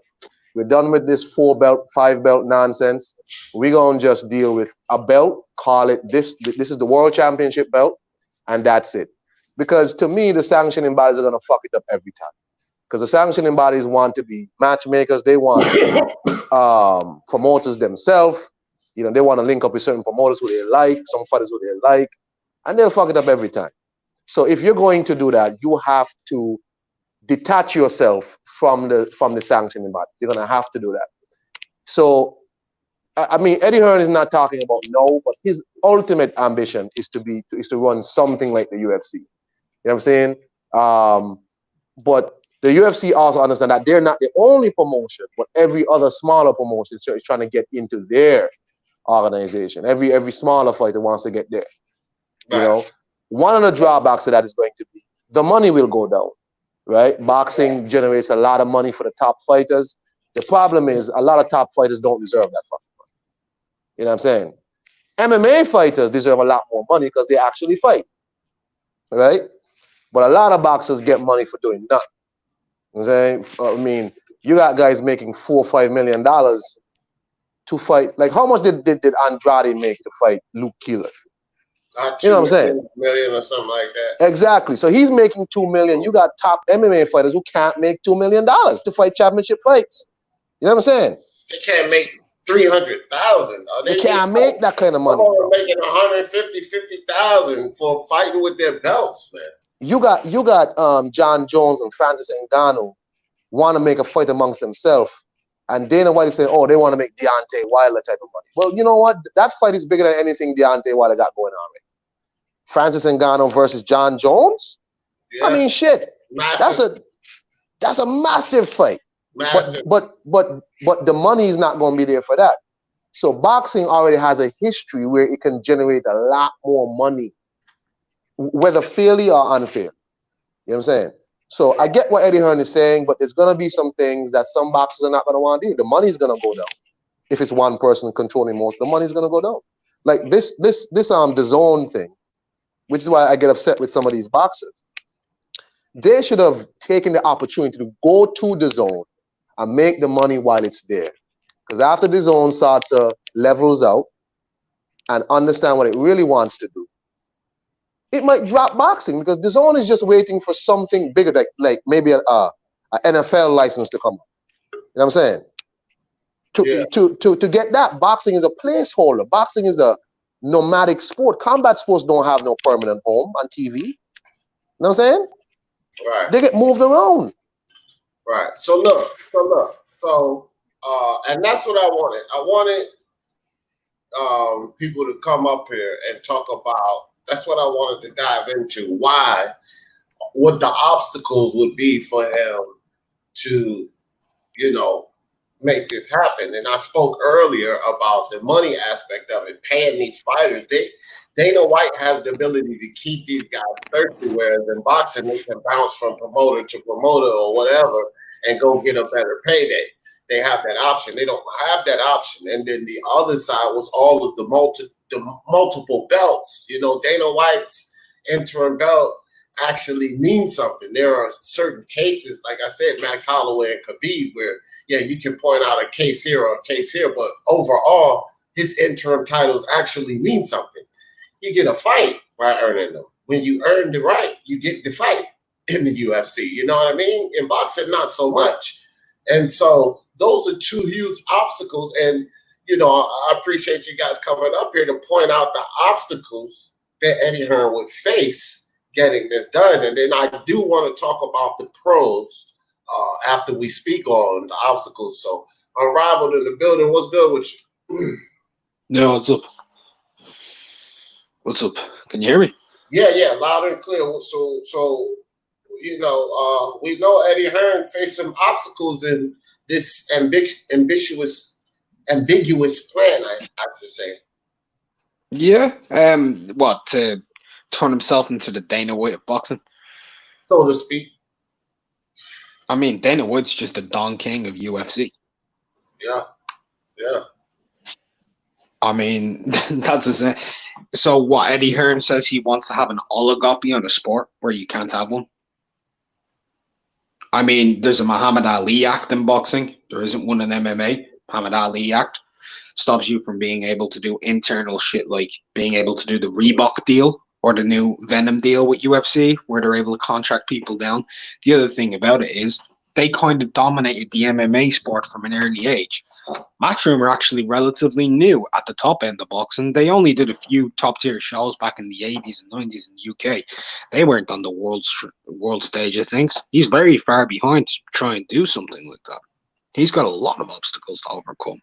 We're done with this 4-belt, 5-belt nonsense. We're going to just deal with a belt, call it this. This is the world championship belt, and that's it. Because to me, the sanctioning bodies are going to fuck it up every time. Because the sanctioning bodies want to be matchmakers. They want promoters themselves. You know, they want to link up with certain promoters who they like, some fighters who they like, and they'll fuck it up every time. So if you're going to do that, you have to detach yourself from the sanctioning body. You're gonna have to do that. So, I mean, Eddie Hearn is not talking about no, but his ultimate ambition is to run something like the UFC. You know what I'm saying? But the UFC also understand that they're not the only promotion, but every other smaller promotion is trying to get into their organization. Every smaller fighter wants to get there. Right. You know, one of the drawbacks of that is going to be the money will go down. Right? Boxing generates a lot of money for the top fighters. The problem is a lot of top fighters don't deserve that fucking money. You know what I'm saying? MMA fighters deserve a lot more money because they actually fight. Right? But a lot of boxers get money for doing nothing. You know what I'm saying? I mean, you got guys making $4 or $5 million to fight. Like, how much did Andrade make to fight Luke Keeler? You know what I'm saying? Million or something like that. Exactly. So he's making $2 million. You got top MMA fighters who can't make $2 million to fight championship fights. You know what I'm saying? They can't make 300,000. They can't make that kind of money. They're making 150,000 for fighting with their belts, man. You got John Jones and Francis Ngannou want to make a fight amongst themselves, And Dana White is saying, oh, they want to make Deontay Wilder type of money. Well, you know what? That fight is bigger than anything Deontay Wilder got going on right. Francis Ngannou versus John Jones. Yeah. I mean, shit. Massive. That's a massive fight. Massive. But the money is not going to be there for that. So boxing already has a history where it can generate a lot more money, whether fairly or unfairly. You know what I'm saying? So I get what Eddie Hearn is saying, but there's going to be some things that some boxers are not going to want to do. The money's going to go down. If it's one person controlling most, the money's going to go down. Like this DAZN thing, which is why I get upset with some of these boxers. They should have taken the opportunity to go to DAZN and make the money while it's there. Because after DAZN starts to levels out and understand what it really wants to do, it might drop boxing, because DAZN is just waiting for something bigger, like maybe a NFL license to come up. You know what I'm saying? To get that, boxing is a placeholder. Boxing is a nomadic sport. Combat sports don't have no permanent home on TV. You know what I'm saying? Right. They get moved around. Right. So look. And that's what I wanted. I wanted people to come up here and talk about. That's what I wanted to dive into. Why? What the obstacles would be for him to, make this happen. And I spoke earlier about the money aspect of it, paying these fighters. Dana White has the ability to keep these guys thirsty, whereas in boxing, they can bounce from promoter to promoter or whatever and go get a better payday. They have that option. They don't have that option. And then the other side was all of the multiple belts. Dana White's interim belt actually means something. There are certain cases, like I said, Max Holloway and Khabib, where you can point out a case here or a case here, but overall, his interim titles actually mean something. You get a fight by earning them. When you earn the right, you get the fight in the UFC. You know what I mean? In boxing, not so much. And so those are two huge obstacles. And, I appreciate you guys coming up here to point out the obstacles that Eddie Hearn would face getting this done. And then I do want to talk about the pros after we speak on the obstacles. So Unrivaled in the building. What's good with you? No, what's up? What's up? Can you hear me? Yeah, loud and clear. So we know Eddie Hearn faced some obstacles in this ambiguous plan, I have to say. Yeah. To turn himself into the Dana White of boxing, so to speak. I mean, Dana White's just the Don King of UFC. Yeah. I mean, that's a. So what Eddie Hearn says, he wants to have an oligopoly on a sport where you can't have one. I mean, there's a Muhammad Ali Act in boxing. There isn't one in MMA. Muhammad Ali Act stops you from being able to do internal shit, like being able to do the Reebok deal or the new Venom deal with UFC, where they're able to contract people down. The other thing about it is they kind of dominated the MMA sport from an early age. Matchroom are actually relatively new at the top end of boxing. They only did a few top-tier shows back in the 80s and 90s in the UK. They weren't on the world stage of things. He's very far behind to try and do something like that. He's got a lot of obstacles to overcome.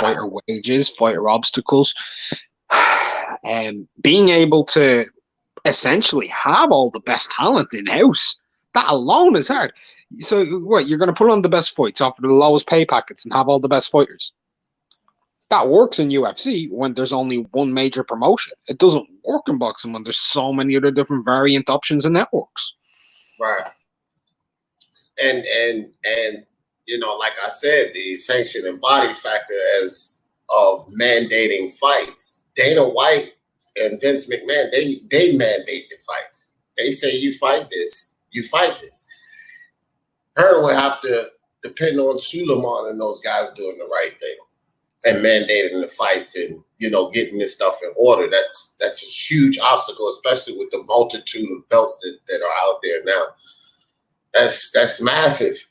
Fighter wages, fighter obstacles, and being able to essentially have all the best talent in-house. That alone is hard. So what, you're going to put on the best fights, offer the lowest pay packets, and have all the best fighters. That works in UFC when there's only one major promotion. It doesn't work in boxing when there's so many other different variant options and networks. Right. And like I said, the sanctioning body factor as of mandating fights. Dana White and Vince McMahon, they mandate the fights. They say you fight this, you fight this. Hearn would have to depend on Suleiman and those guys doing the right thing and mandating the fights and, getting this stuff in order. That's a huge obstacle, especially with the multitude of belts that are out there now. That's massive.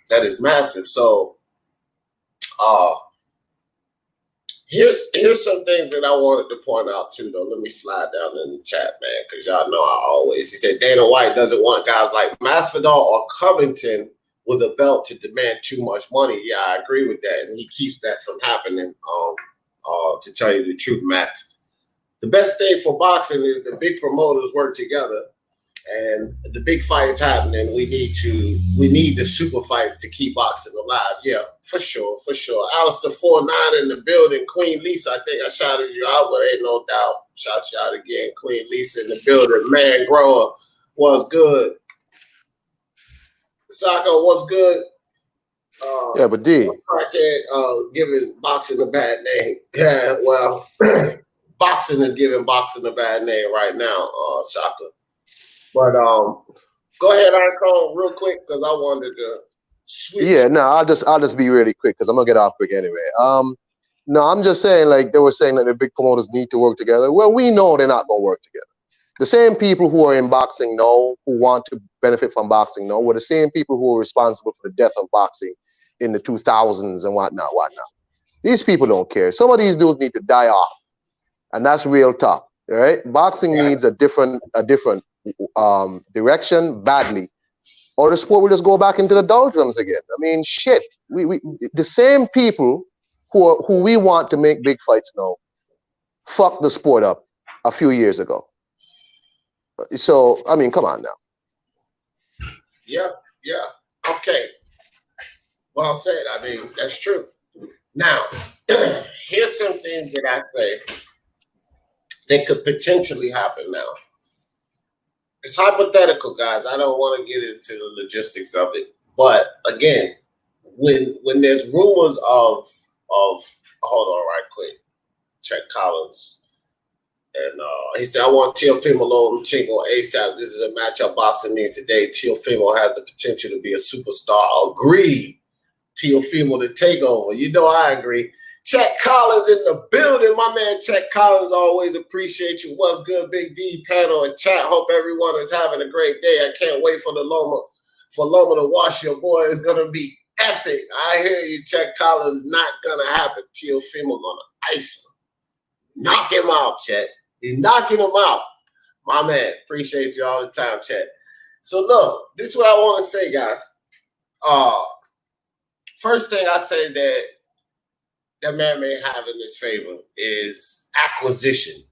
That is massive. So here's some things that I wanted to point out too, though. Let me slide down in the chat, man, because y'all know he said Dana White doesn't want guys like Masvidal or Covington with a belt to demand too much money. Yeah, I agree with that, and he keeps that from happening. To tell you the truth, Max, the best thing for boxing is the big promoters work together, and the big fights happening. We need the super fights to keep boxing alive. Yeah, for sure. Alistair 49 in the building. Queen Lisa, I think I shouted you out, but ain't no doubt. Shout you out again. Queen Lisa in the building. Man Grower, what's good? Sako, what's good? Yeah, but D, giving boxing a bad name. Yeah, well, boxing is giving boxing a bad name right now, Shaka. But go ahead, Icon, real quick, because I wanted to switch. Yeah, no, I'll just be really quick because I'm gonna get off quick anyway. No, I'm just saying, like they were saying that the big promoters need to work together. Well, we know they're not gonna work together. The same people who are in boxing now, who want to benefit from boxing now, were the same people who were responsible for the death of boxing in the 2000s and whatnot. These people don't care. Some of these dudes need to die off, and that's real talk. All right, boxing needs a different direction badly, or the sport will just go back into the doldrums again. I mean, shit. We the same people who we want to make big fights now fucked the sport up a few years ago. So I mean, come on now. Yeah. Okay. Well said. I mean, that's true. Now, here's something that I say that could potentially happen now. It's hypothetical, guys. I don't want to get into the logistics of it. But again, when there's rumors of hold on right quick. Check Collins. And he said, I want Teofimo Lomachenko ASAP. This is a matchup boxing needs today. Teofimo has the potential to be a superstar. Agreed. Teofimo to take over. You know I agree. Chet Collins in the building. My man Chet Collins, always appreciate you. What's good, Big D panel and chat? Hope everyone is having a great day. I can't wait for Loma to wash your boy. It's going to be epic. I hear you, Chet Collins. Not going to happen. Teofimo going to ice him. Knock him out, Chet. He's knocking him out. My man, appreciate you all the time, Chet. So look, this is what I want to say, guys. First thing I say that man may have in his favor is acquisition.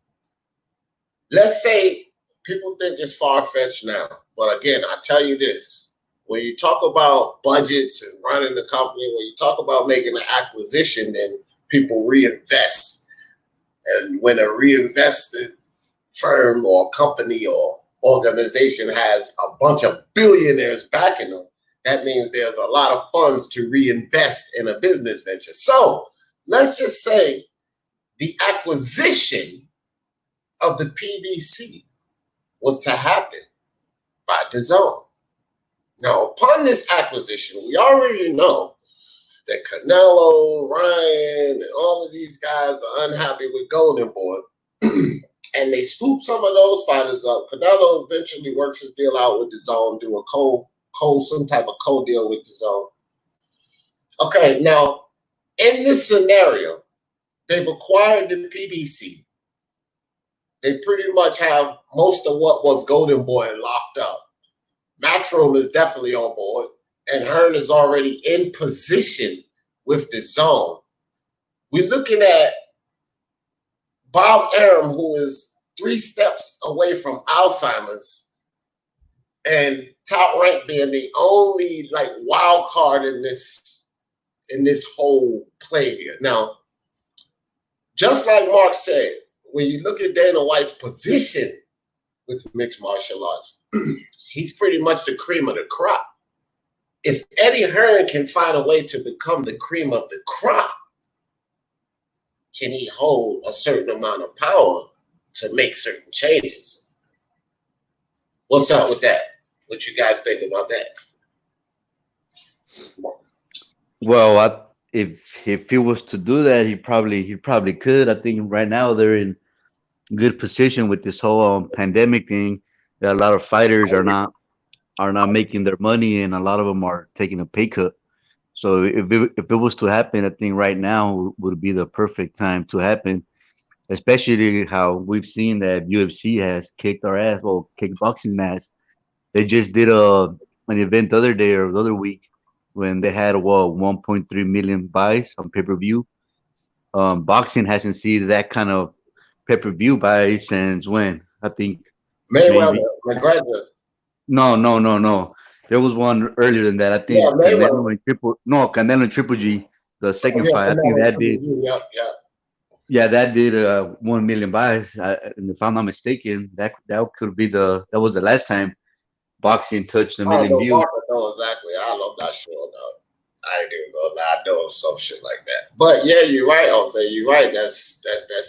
Let's say people think it's far-fetched now, but again, I tell you this. When you talk about budgets and running the company, when you talk about making an acquisition, then people reinvest. And when a reinvested firm or company or organization has a bunch of billionaires backing them, that means there's a lot of funds to reinvest in a business venture. So let's just say the acquisition of the PBC was to happen by DAZN. Now, upon this acquisition, we already know that Canelo, Ryan, and all of these guys are unhappy with Golden Boy. And they scoop some of those fighters up. Canelo eventually works his deal out with DAZN, do a some type of co-deal with DAZN. Okay, now, in this scenario, they've acquired the PBC. They pretty much have most of what was Golden Boy locked up. Matchroom is definitely on board. And Hearn is already in position with DAZN. We're looking at Bob Arum, who is 3 steps away from Alzheimer's, and Top Rank being the only wild card in this whole play here. Now, just like Mark said, when you look at Dana White's position with mixed martial arts, he's pretty much the cream of the crop. If Eddie Hearn can find a way to become the cream of the crop, can he hold a certain amount of power to make certain changes? What's up with that? What you guys think about that? Well, if he was to do that, he probably could. I think right now they're in good position with this whole pandemic thing. That a lot of fighters are not making their money, and a lot of them are taking a pay cut. So if it was to happen, I think right now would be the perfect time to happen, especially how we've seen that UFC has kicked our ass, well, kickboxing ass. They just did an event the other day or the other week when they had 1.3 million buys on pay-per-view. Boxing hasn't seen that kind of pay-per-view buy since when? I think Mayweather, maybe McGregor. no. There was one earlier than that. I Yeah, think Mayweather. Canelo and Triple G, the second Yeah, fight. I think that did. Yep. Yeah, that did 1 million buys. And if I'm not mistaken, that could be that was the last time boxing touched a I don't million know, views. Mark, I know exactly. I'm not sure now. I ain't even know. I know some shit like that. But yeah, you're right, Jose. You're right. That's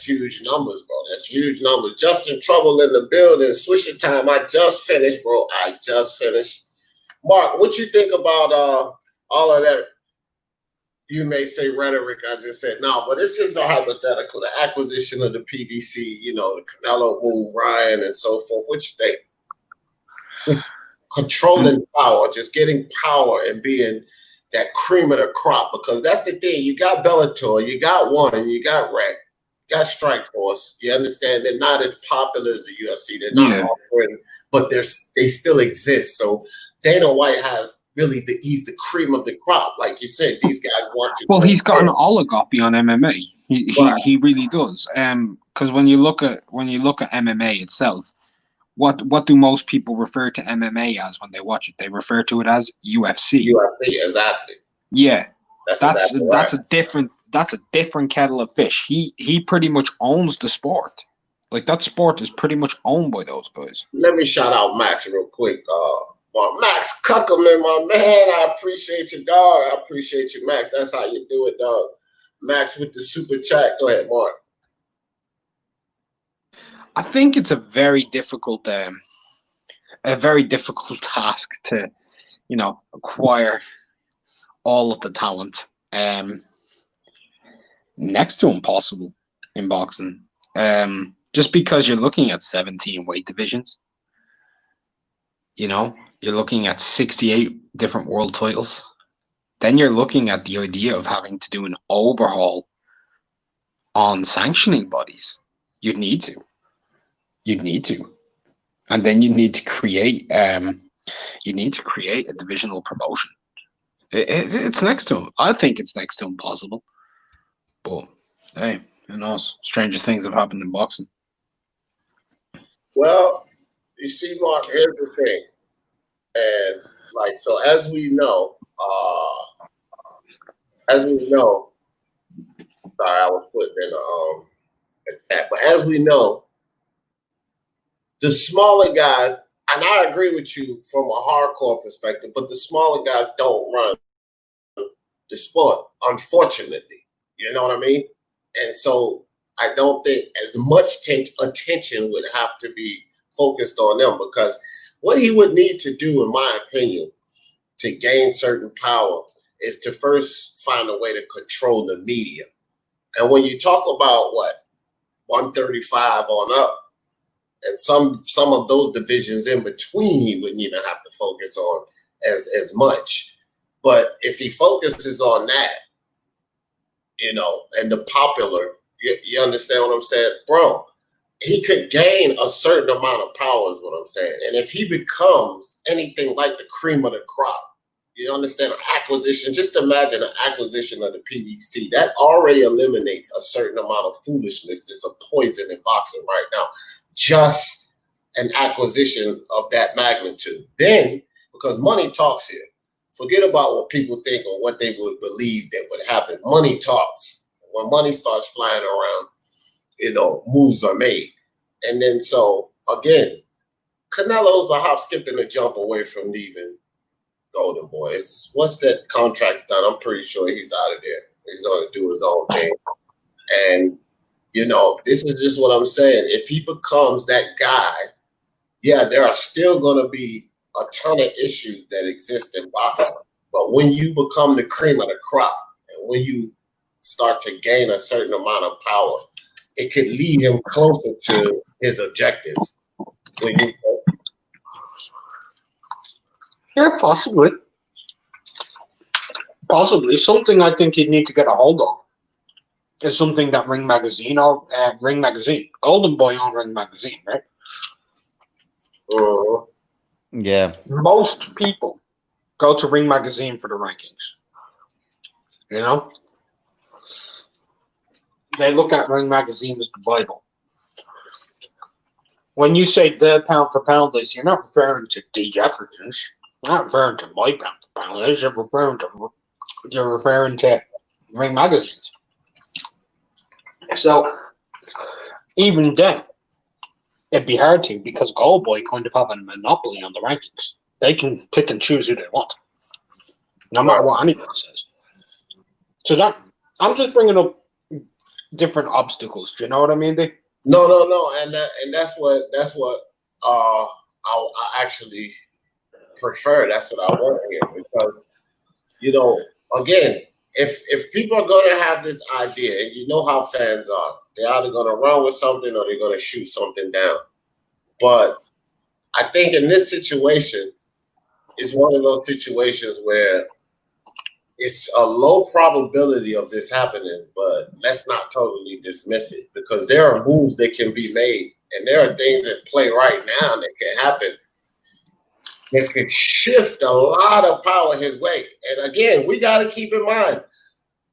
huge numbers, bro. That's huge numbers. Justin Trouble in the building. Swisher time. I just finished, bro. I just finished. Mark, what you think about all of that? You may say rhetoric. I just said no, but it's just a hypothetical. The acquisition of the PBC, you know, the Canelo move, Ryan, and so forth. What you think? Controlling power, just getting power and being that cream of the crop, because that's the thing. You got Bellator, you got One, you got Rec, you got Strikeforce. You understand they're not as popular as the UFC. They're not offering, but they still exist. So Dana White has really he's the cream of the crop, like you said. These guys want to. Well, he's got an oligopoly on MMA. He really does. Because when you look at MMA itself, what do most people refer to MMA as when they watch it? They refer to it as UFC. UFC, exactly. Yeah, that's exactly right. That's a different kettle of fish. He pretty much owns the sport. Like, that sport is pretty much owned by those guys. Let me shout out Max real quick. Max Cuckerman, my man. I appreciate you, dog. I appreciate you, Max. That's how you do it, dog. Max with the super chat. Go ahead, Mark. I think it's a very difficult task to, acquire all of the talent. Next to impossible in boxing. Just because you're looking at 17 weight divisions. You're looking at 68 different world titles. Then you're looking at the idea of having to do an overhaul on sanctioning bodies. You'd need to. And then you need to create a divisional promotion. It's next to him. I think it's next to impossible. But hey, who knows? Stranger things have happened in boxing. Well, you see, Mark, here's the thing. And so as we know, sorry, I was putting in that, but as we know, the smaller guys, and I agree with you from a hardcore perspective, but the smaller guys don't run the sport, unfortunately. You know what I mean? And so I don't think as much attention would have to be focused on them, because what he would need to do, in my opinion, to gain certain power is to first find a way to control the media. And when you talk about 135 on up, and some of those divisions in between, he wouldn't even have to focus on as much. But if he focuses on that, and the popular, you understand what I'm saying? Bro, he could gain a certain amount of power is what I'm saying. And if he becomes anything like the cream of the crop, you understand, acquisition, just imagine an acquisition of the PBC. That already eliminates a certain amount of foolishness. There's a poison in boxing right now. Just an acquisition of that magnitude. Then, because money talks here, forget about what people think or what they would believe that would happen. Money talks. When money starts flying around, moves are made. And then, so, again, Canelo's a hop, skip, and a jump away from leaving Golden Boy. Once that contract's done, I'm pretty sure he's out of there. He's going to do his own thing. And, this is just what I'm saying. If he becomes that guy, yeah, there are still going to be a ton of issues that exist in boxing. But when you become the cream of the crop, and when you start to gain a certain amount of power, it could lead him closer to his objective. Yeah, possibly. Possibly. Something I think you'd need to get a hold of is something that Ring Magazine, Golden Boy on Ring Magazine, right? Yeah. Most people Go to Ring Magazine for the rankings. You know? They look at Ring Magazine as the Bible. When you say the pound for pound list, you're not referring to D. Jefferson's. You're not referring to my pound for pound list. You're referring to Ring Magazines. So even then, it'd be hard to, because Goldboy kind of have a monopoly on the rankings. They can pick and choose who they want, no matter what anyone says. So that I'm just bringing up different obstacles. Do you know what I mean, Dave? No, and that's what I actually prefer. That's what I want here, because again, if people are going to have this idea, and you know how fans are, they're either going to run with something or they're going to shoot something down. But I think in this situation, it's one of those situations where it's a low probability of this happening, but let's not totally dismiss it, because there are moves that can be made, and there are things that play right now that can happen that could shift a lot of power his way. And again, we got to keep in mind,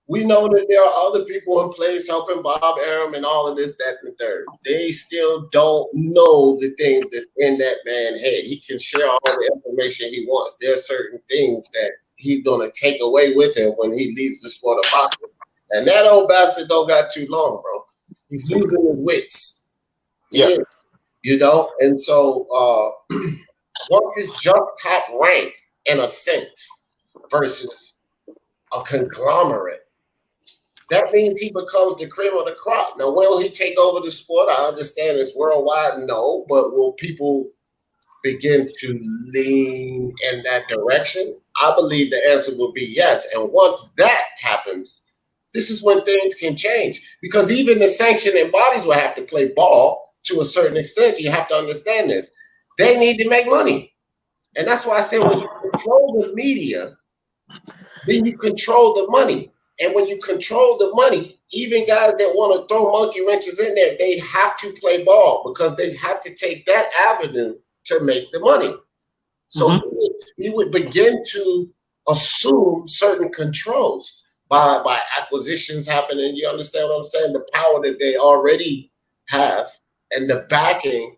we know that there are other people in place helping Bob Arum and all of this, that, and the third. They still don't know the things that's in that man's head. He can share all the information he wants. There are certain things that he's going to take away with him when he leaves the sport of boxing. And that old bastard don't got too long, bro. He's losing his wits. Yeah. And so what is just top rank in a sense versus a conglomerate? That means he becomes the cream of the crop. Now, will he take over the sport? I understand it's worldwide, no, but will people begin to lean in that direction? I believe the answer will be yes. And once that happens, this is when things can change, because even the sanctioning bodies will have to play ball to a certain extent. You have to understand this. They need to make money. And that's why I say when you control the media, then you control the money. And when you control the money, even guys that want to throw monkey wrenches in there, they have to play ball, because they have to take that avenue to make the money. So he would begin to assume certain controls by acquisitions happening. You understand what I'm saying? The power that they already have and the backing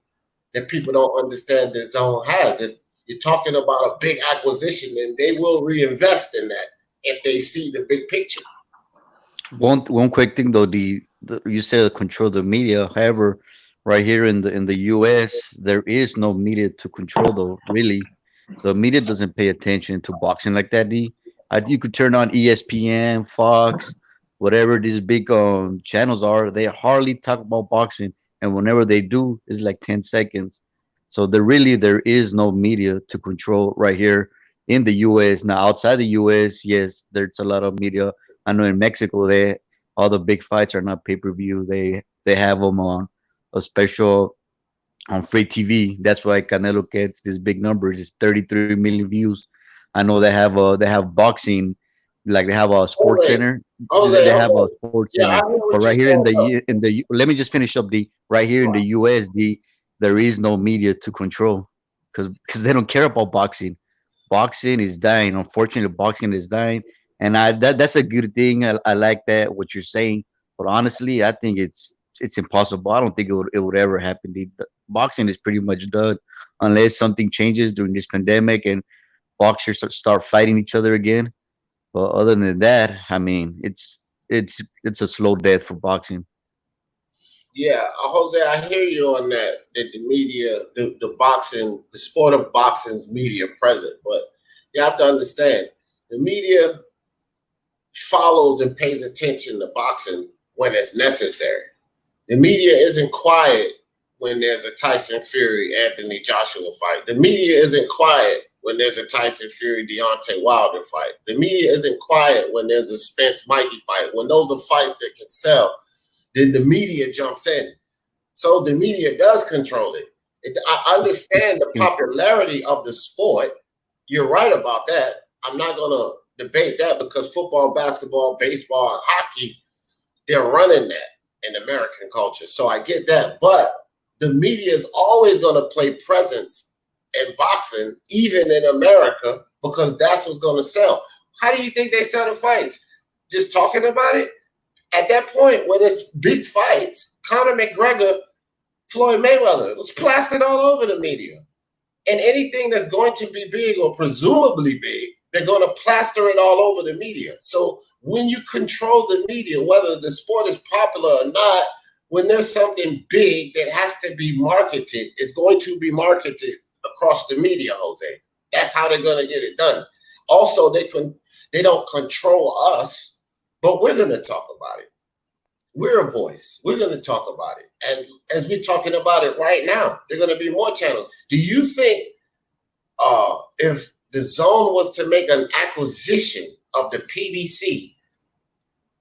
that people don't understand the zone has. If you're talking about a big acquisition, then they will reinvest in that if they see the big picture. One quick thing though, you said control the media. However, right here in the U.S., there is no media to control though. Really, the media doesn't pay attention to boxing like that. You could turn on ESPN, Fox, whatever these big channels are. They hardly talk about boxing, and whenever they do, it's like 10 seconds. So there is no media to control right here in the U.S. Now, outside the U.S., yes, there's a lot of media. I know in Mexico, all the big fights are not pay-per-view. They have them on a special on free TV. That's why Canelo gets these big numbers. It's 33 million views. I know they have boxing, like they have a sports center. They have a sports center. But right here in the let me just finish up right here in the US, there is no media to control, because they don't care about boxing. Boxing is dying. Unfortunately, boxing is dying. And that's a good thing. I like that what you're saying, but honestly, I think it's impossible. I don't think it would ever happen. Boxing is pretty much done unless something changes during this pandemic and boxers start fighting each other again. But other than that, I mean, it's a slow death for boxing. Yeah, Jose, I hear you on that. That the media, the boxing, the sport of boxing's media present, but you have to understand the media follows and pays attention to boxing when it's necessary. The media isn't quiet when there's a Tyson Fury, Anthony Joshua fight. The media isn't quiet when there's a Tyson Fury, Deontay Wilder fight. The media isn't quiet when there's a Spence Mikey fight. When those are fights that can sell, then the media jumps in. So the media does control it. I understand the popularity of the sport. You're right about that. I'm not going to debate that, because football, basketball, baseball, and hockey, they're running that in American culture. So I get that. But the media is always going to play presence in boxing, even in America, because that's what's going to sell. How do you think they sell the fights? Just talking about it? At that point, when it's big fights, Conor McGregor, Floyd Mayweather, it was plastered all over the media. And anything that's going to be big or presumably big, they're going to plaster it all over the media. So when you control the media, whether the sport is popular or not, when there's something big that has to be marketed, it's going to be marketed across the media, Jose. That's how they're going to get it done. Also, they don't control us, but we're going to talk about it. We're a voice. We're going to talk about it. And as we're talking about it right now, there are going to be more channels. Do you think if the Zone was to make an acquisition of the PBC,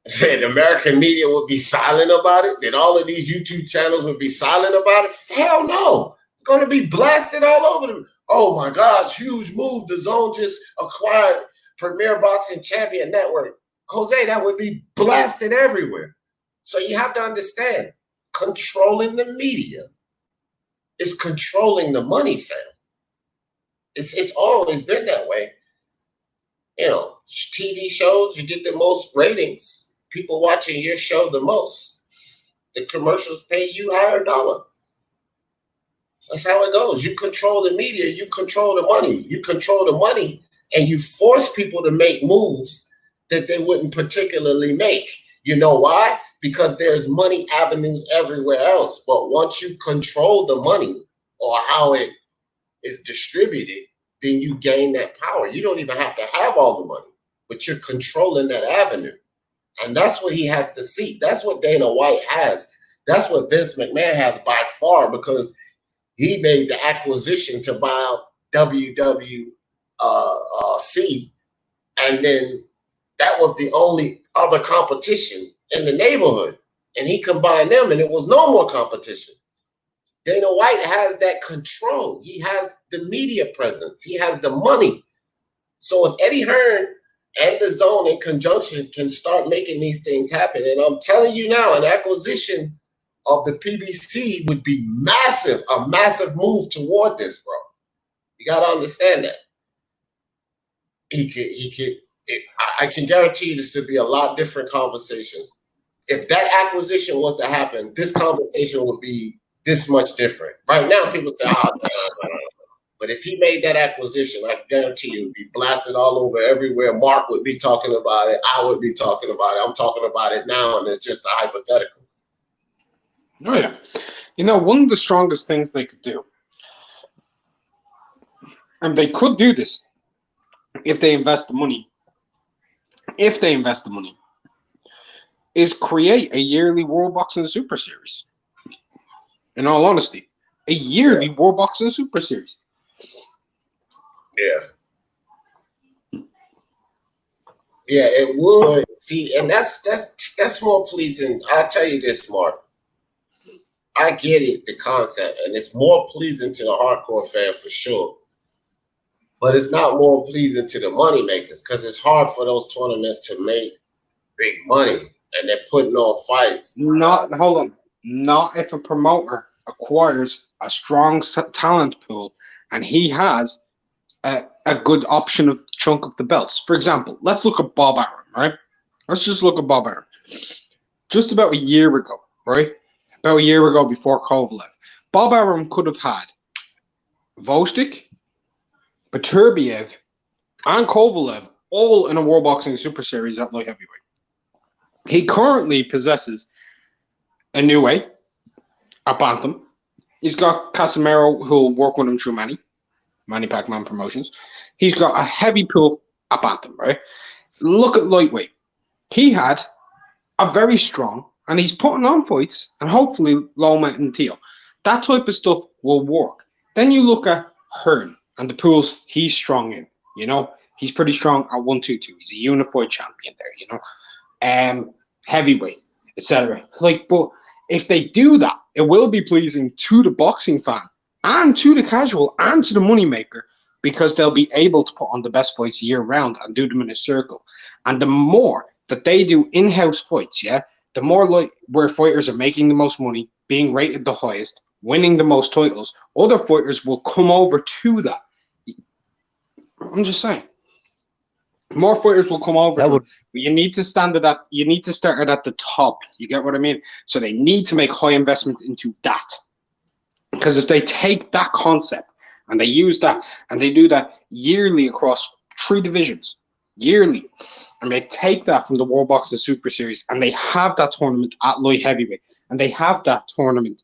said American media would be silent about it? That all of these YouTube channels would be silent about it? Hell no. It's going to be blasted all over them. Oh my gosh, huge move. The Zone just acquired Premier Boxing Champion Network. Jose, that would be blasted everywhere. So you have to understand, controlling the media is controlling the money, fam. It's always been that way. You know, TV shows, you get the most ratings. People watching your show the most. The commercials pay you higher dollar. That's how it goes. You control the media, you control the money. You control the money, and you force people to make moves that they wouldn't particularly make. You know why? Because there's money avenues everywhere else. But once you control the money or how it is distributed, then you gain that power. You don't even have to have all the money, but you're controlling that avenue. And that's what he has to see. That's what Dana White has. That's what Vince McMahon has by far, because he made the acquisition to buy out WWC. And then that was the only other competition in the neighborhood. And he combined them, and it was no more competition. Dana White has that control. He has the media presence. He has the money. So if Eddie Hearn and the Zone in conjunction can start making these things happen, and I'm telling you now, an acquisition of the PBC would be massive, a massive move toward this, bro. You got to understand that. I can guarantee you this would be a lot different conversations. If that acquisition was to happen, this conversation would be this much different. Right now, people say, no. But if he made that acquisition, I guarantee you it would be blasted all over everywhere. Mark would be talking about it. I would be talking about it. I'm talking about it now, and it's just a hypothetical. Oh, yeah. You know, one of the strongest things they could do, and they could do this if they invest the money, is create a yearly World Boxing Super Series. In all honesty, a yearly World Boxing Super Series. Yeah, it would. See, and that's more pleasing. I'll tell you this, Mark. I get it, the concept, and it's more pleasing to the hardcore fan for sure. But it's not more pleasing to the money makers, because it's hard for those tournaments to make big money, and they're putting on fights. Hold on. Not if a promoter acquires a strong talent pool and he has a good option of chunk of the belts. For example, let's look at Bob Arum, right? Let's just look at Bob Arum. Just about a year ago, right? About a year ago before Kovalev, Bob Arum could have had Vostik, Beterbiev, and Kovalev all in a World Boxing Super Series at light heavyweight. He currently possesses a new way, a bantam. He's got Casimiro, who'll work with him through Manny Pacman Promotions. He's got a heavy pool at bantam, right? Look at lightweight. He had a very strong, and he's putting on fights, and hopefully Loma and Theo. That type of stuff will work. Then you look at Hearn and the pools he's strong in. You know, he's pretty strong at 122. He's a unified champion there, you know. Heavyweight, etc. Like, but if they do that, it will be pleasing to the boxing fan and to the casual and to the moneymaker, because they'll be able to put on the best fights year round and do them in a circle. And the more that they do in-house fights, yeah, the more like where fighters are making the most money, being rated the highest, winning the most titles, other fighters will come over to that. I'm just saying. More fighters will come over. That would, But you need to stand at that. You need to start it at the top. You get what I mean? So they need to make high investment into that. Because if they take that concept and they use that and they do that yearly across 3 divisions, yearly, and they take that from the World Boxing Super Series and they have that tournament at light heavyweight and they have that tournament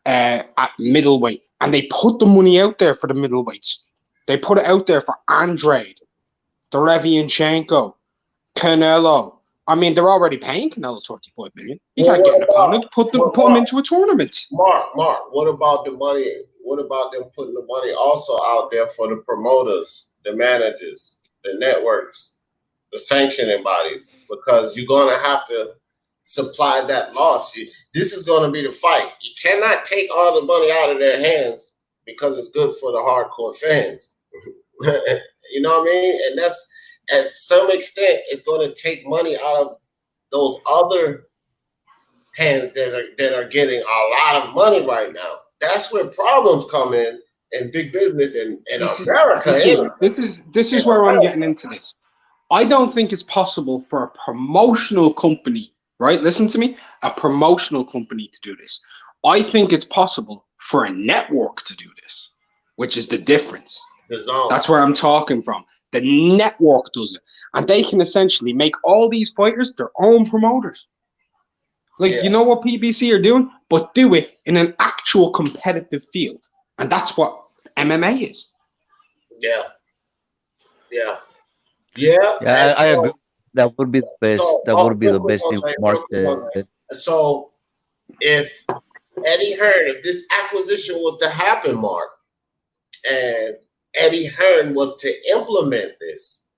at middleweight and they put the money out there for the middleweights. They put it out there for Andrade, Derevianchenko, Canelo. I mean, they're already paying Canelo $25 million. You can't get an opponent. Put them into a tournament. Mark, what about the money? What about them putting the money also out there for the promoters, the managers, the networks, the sanctioning bodies? Because you're going to have to supply that loss. This is going to be the fight. You cannot take all the money out of their hands because it's good for the hardcore fans. You know what I mean? And that's, at some extent, it's going to take money out of those other hands that are getting a lot of money right now. That's where problems come in big business in America. This is where I'm getting into this. I don't think it's possible for a promotional company, right? Listen to me, a promotional company to do this. I think it's possible for a network to do this, which is the difference. That's where I'm talking from. The network does it. And they can essentially make all these fighters their own promoters. You know what PBC are doing? But do it in an actual competitive field. And that's what MMA is. Yeah. I agree. That would be the best. That would be the best thing for Mark. So if Eddie Hearn, if this acquisition was to happen, Mark, and Eddie Hearn was to implement this,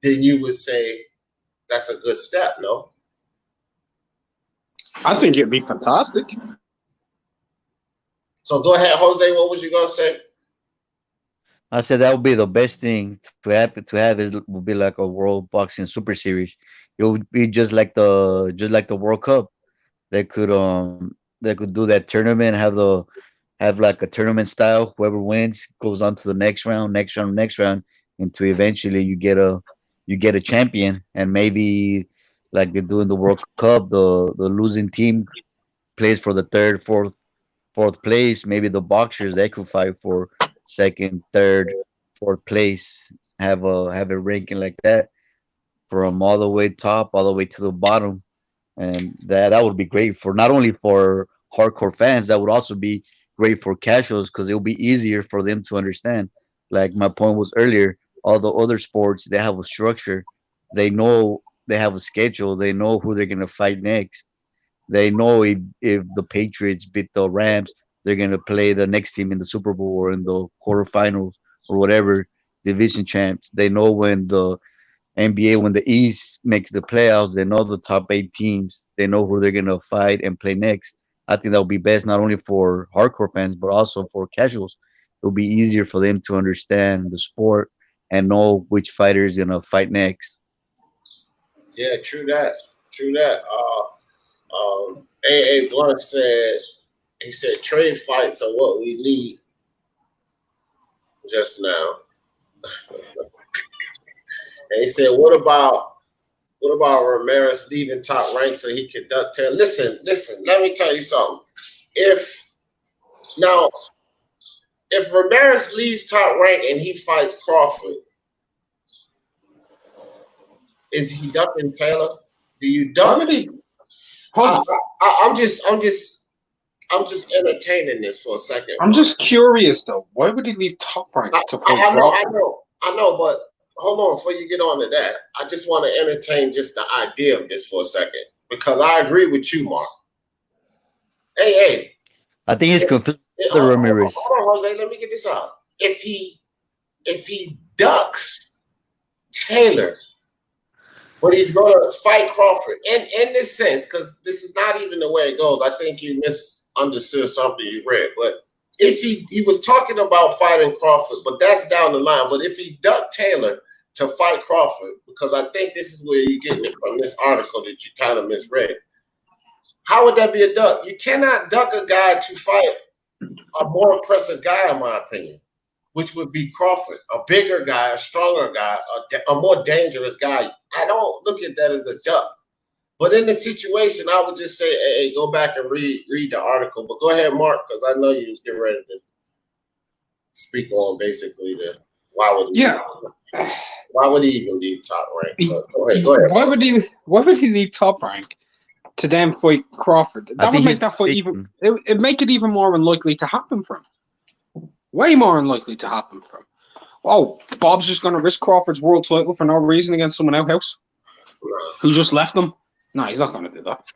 then you would say that's a good step, no? I think it'd be fantastic. So go ahead, Jose. What was you gonna say? I said that would be the best thing to happen. To have it would be like a World Boxing Super Series. It would be just like the World Cup. They could do that tournament. Have like a tournament style. Whoever wins goes on to the next round, until eventually you get a champion. And maybe like they do in the World Cup, the losing team plays for the third, fourth place. Maybe the boxers, they could fight for second, third, fourth place. Have a ranking like that from all the way top, all the way to the bottom, and that would be great for not only for hardcore fans. That would also be great for casuals because it will be easier for them to understand. Like my point was earlier, all the other sports, they have a structure. They know, they have a schedule. They know who they're gonna fight next. They know if the Patriots beat the Rams, they're gonna play the next team in the Super Bowl or in the quarterfinals or whatever division champs. They know when the NBA, when the East makes the playoffs, they know the top 8 teams. They know who they're gonna fight and play next. I think that would be best not only for hardcore fans but also for casuals. It will be easier for them to understand the sport and know which fighter is gonna fight next. Yeah, true that. AA Blunt said, he said trade fights are what we need just now. And he said, what about Ramirez leaving Top Rank so he could ducktail? Listen, let me tell you something. If Ramirez leaves Top Rank and he fights Crawford, is he ducking Taylor? Do you duck? I'm just entertaining this for a second. I'm just curious though. Why would he leave Top Rank to fight Crawford? I know, but hold on before you get on to that. I just want to entertain just the idea of this for a second because I agree with you, Mark. Hey. I think it's confused with Ramirez. Hold on, Jose. Let me get this out. If he ducks Taylor, but he's going to fight Crawford in this sense, because this is not even the way it goes. I think you misunderstood something you read. But if he was talking about fighting Crawford, but that's down the line. But if he ducked Taylor to fight Crawford, because I think this is where you're getting it from this article that you kind of misread, how would that be a duck? You cannot duck a guy to fight a more impressive guy, in my opinion. which would be Crawford, a bigger guy, a stronger guy, a more dangerous guy. I don't look at that as a duck. But in the situation, I would just say, hey, go back and read the article. But go ahead, Mark, because I know you was getting ready to speak on basically why would he even leave Top Rank? Go ahead. Why would he leave Top Rank to then fight Crawford? That would make that fight it'd make it even more unlikely to happen for him. Way more unlikely to happen for him. Oh, Bob's just going to risk Crawford's world title for no reason against someone outhouse who just left him. No, he's not going to do that.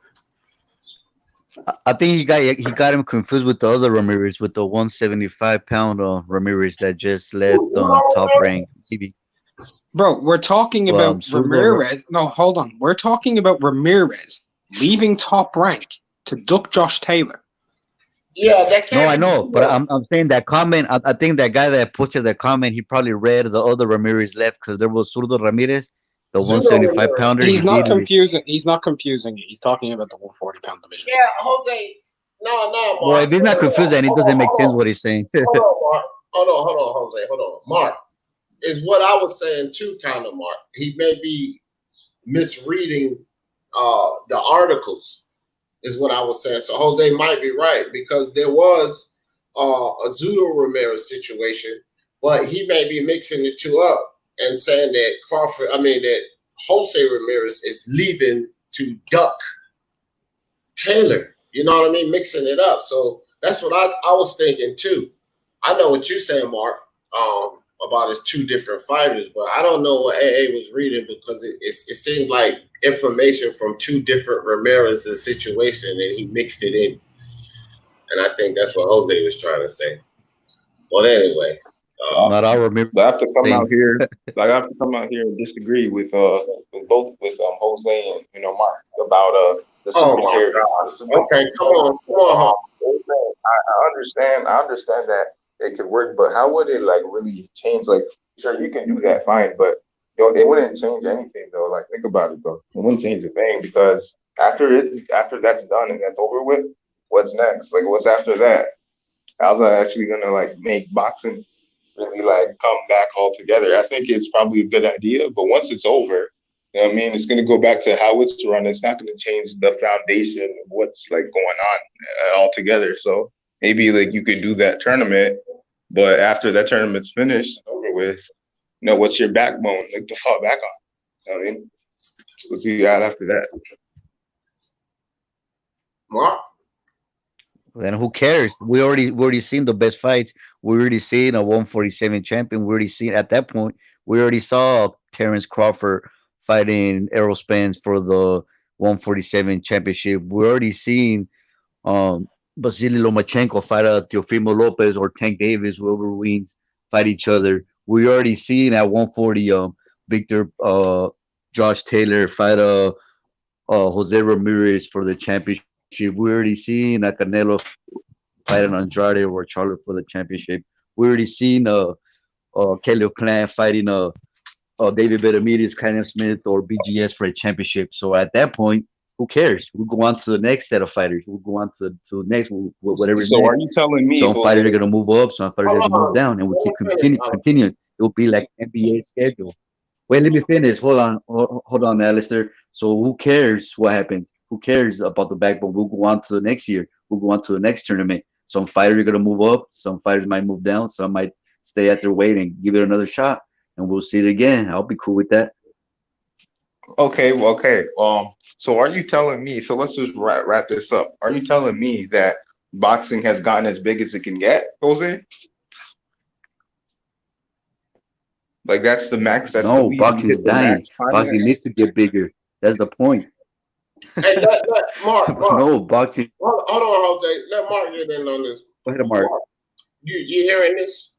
I think he got him confused with the other Ramirez, with the 175-pound Ramirez that just left Top Rank. Bro, we're talking about Ramirez. No, hold on. We're talking about Ramirez leaving Top Rank to duck Josh Taylor. Yeah, that can't. No, I know, but I'm saying that comment. I think that guy that posted that comment, he probably read the other Ramirez left because there was Zurdo Ramirez, the 175-pounder. He's not confusing. He's not confusing it. He's talking about the 140-pound division. Yeah, Jose. No, Mark. Well, if he's not confused, then it doesn't make sense what he's saying. Hold on, Mark. Hold on, Jose. Hold on. Mark, is what I was saying too, kind of, Mark. He may be misreading the articles, is what I was saying. So Jose might be right, because there was a Zurdo Ramirez situation, but he may be mixing the two up and saying that that Jose Ramirez is leaving to duck Taylor. You know what I mean? Mixing it up. So that's what I was thinking too. I know what you're saying, Mark, about his two different fighters, but I don't know what AA was reading, because it seems like information from two different Ramirez's situation, and he mixed it in. And I think that's what Jose was trying to say. But anyway. Not our Ramirez. I have to come out here. I have to come out here and disagree with Jose and Mark about the Super Series. Okay, come on. I understand that it could work, but how would it really change? Sure, you can do that, fine, but it wouldn't change anything though. Think about it though. It wouldn't change a thing, because after that's done and that's over with, what's next? What's after that? How's that actually gonna make boxing really come back all together? I think it's probably a good idea, but once it's over, it's going to go back to how it's run. It's not going to change the foundation of what's going on altogether. So maybe you could do that tournament, but after that tournament's finished, over with, what's your backbone to fall back on? So what's you got after that? Mark? Then who cares? We already seen the best fights. We already seen a 147 champion. We already seen at that point. We already saw Terrence Crawford fighting Errol Spence for the 147 championship. We already seen Vasily Lomachenko fight Teofimo Lopez or Tank Davis, whoever wins, fight each other. We already seen at 140 Victor Josh Taylor fight Jose Ramirez for the championship. We already seen Canelo fighting Andrade or Charlotte for the championship. We already seen Kelly O'Clan fighting David Benavidez, Kenneth Smith, or BGS for a championship. So at that point, who cares? We'll go on to the next set of fighters. We'll go on to the next, whatever. So are you telling me some fighters are going to move up, some fighters are going to move down, and we keep continuing. It'll be like NBA schedule. Wait, let me finish. Hold on, Alistair. So who cares what happens? Who cares about the backbone? We'll go on to the next year. We'll go on to the next tournament. Some fighters are going to move up. Some fighters might move down. Some might stay at their weight and give it another shot. And we'll see it again. I'll be cool with that. Okay. So are you telling me, so let's just wrap this up. Are you telling me that boxing has gotten as big as it can get, Jose? That's the max? Boxing is dying. Boxing needs to get bigger. That's the point. Hey, let Mark. No, boxing. Hold on, Jose. Let Mark get in on this. Go ahead, Mark. You hearing this?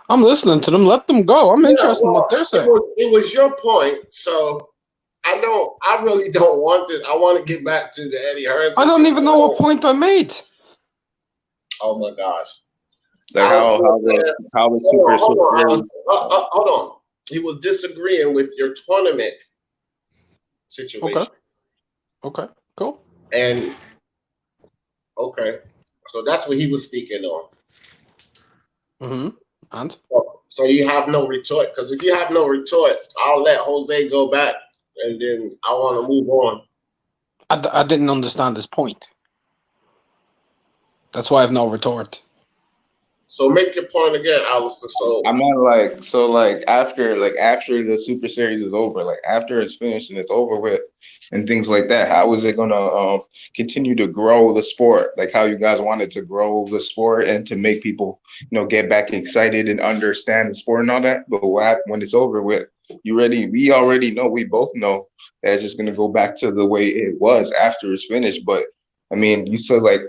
I'm listening to them. Let them go. I'm interested in what they're saying. It was your point, so I really don't want this. I want to get back to the Eddie Hearn. I don't even know what point I made. Oh my gosh! How the super. Hold on. He was disagreeing with your tournament situation. Okay. Cool. And so that's what he was speaking on. Mm-hmm. And So you have no retort. Because if you have no retort, I'll let Jose go back, and then I want to move on. I didn't understand his point. That's why I have no retort. So make your point again, Alistair. So I meant like after the Super Series is over, like after it's finished and it's over with and things like that, how is it gonna continue to grow the sport? Like how you guys wanted to grow the sport and to make people, get back excited and understand the sport and all that. But when it's over with, we both know that it's just gonna go back to the way it was after it's finished. But I mean, you said like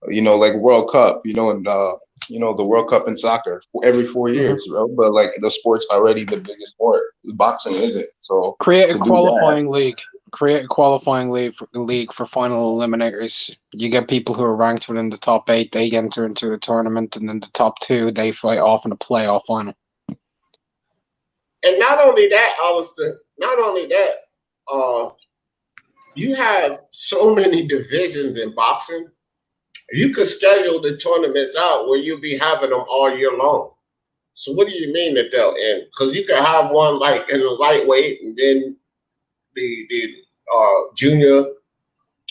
World Cup, and the World Cup in soccer every 4 years, bro. But like the sport's already the biggest sport. Boxing isn't. So Create a to do qualifying league. Create a qualifying league for final eliminators. You get people who are ranked within the top 8. They enter into a tournament, and then the top 2 they fight off in a playoff final. And not only that, Alistair. Not only that, you have so many divisions in boxing. You could schedule the tournaments out where you'll be having them all year long. So what do you mean that they'll end? Because you could have one like in the lightweight, and then the junior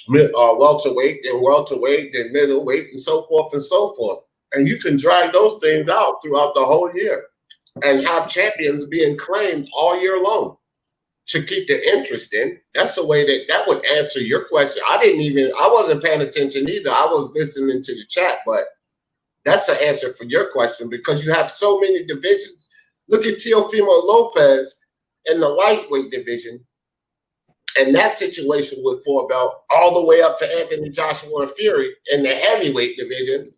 welterweight, then welterweight, then middleweight, and so forth and so forth. And you can drag those things out throughout the whole year and have champions being claimed all year long to keep the interest in. That's a way that would answer your question. I wasn't paying attention either. I was listening to the chat, but that's the answer for your question because you have so many divisions. Look at Teofimo Lopez in the lightweight division and that situation with 4 belt all the way up to Anthony Joshua and Fury in the heavyweight division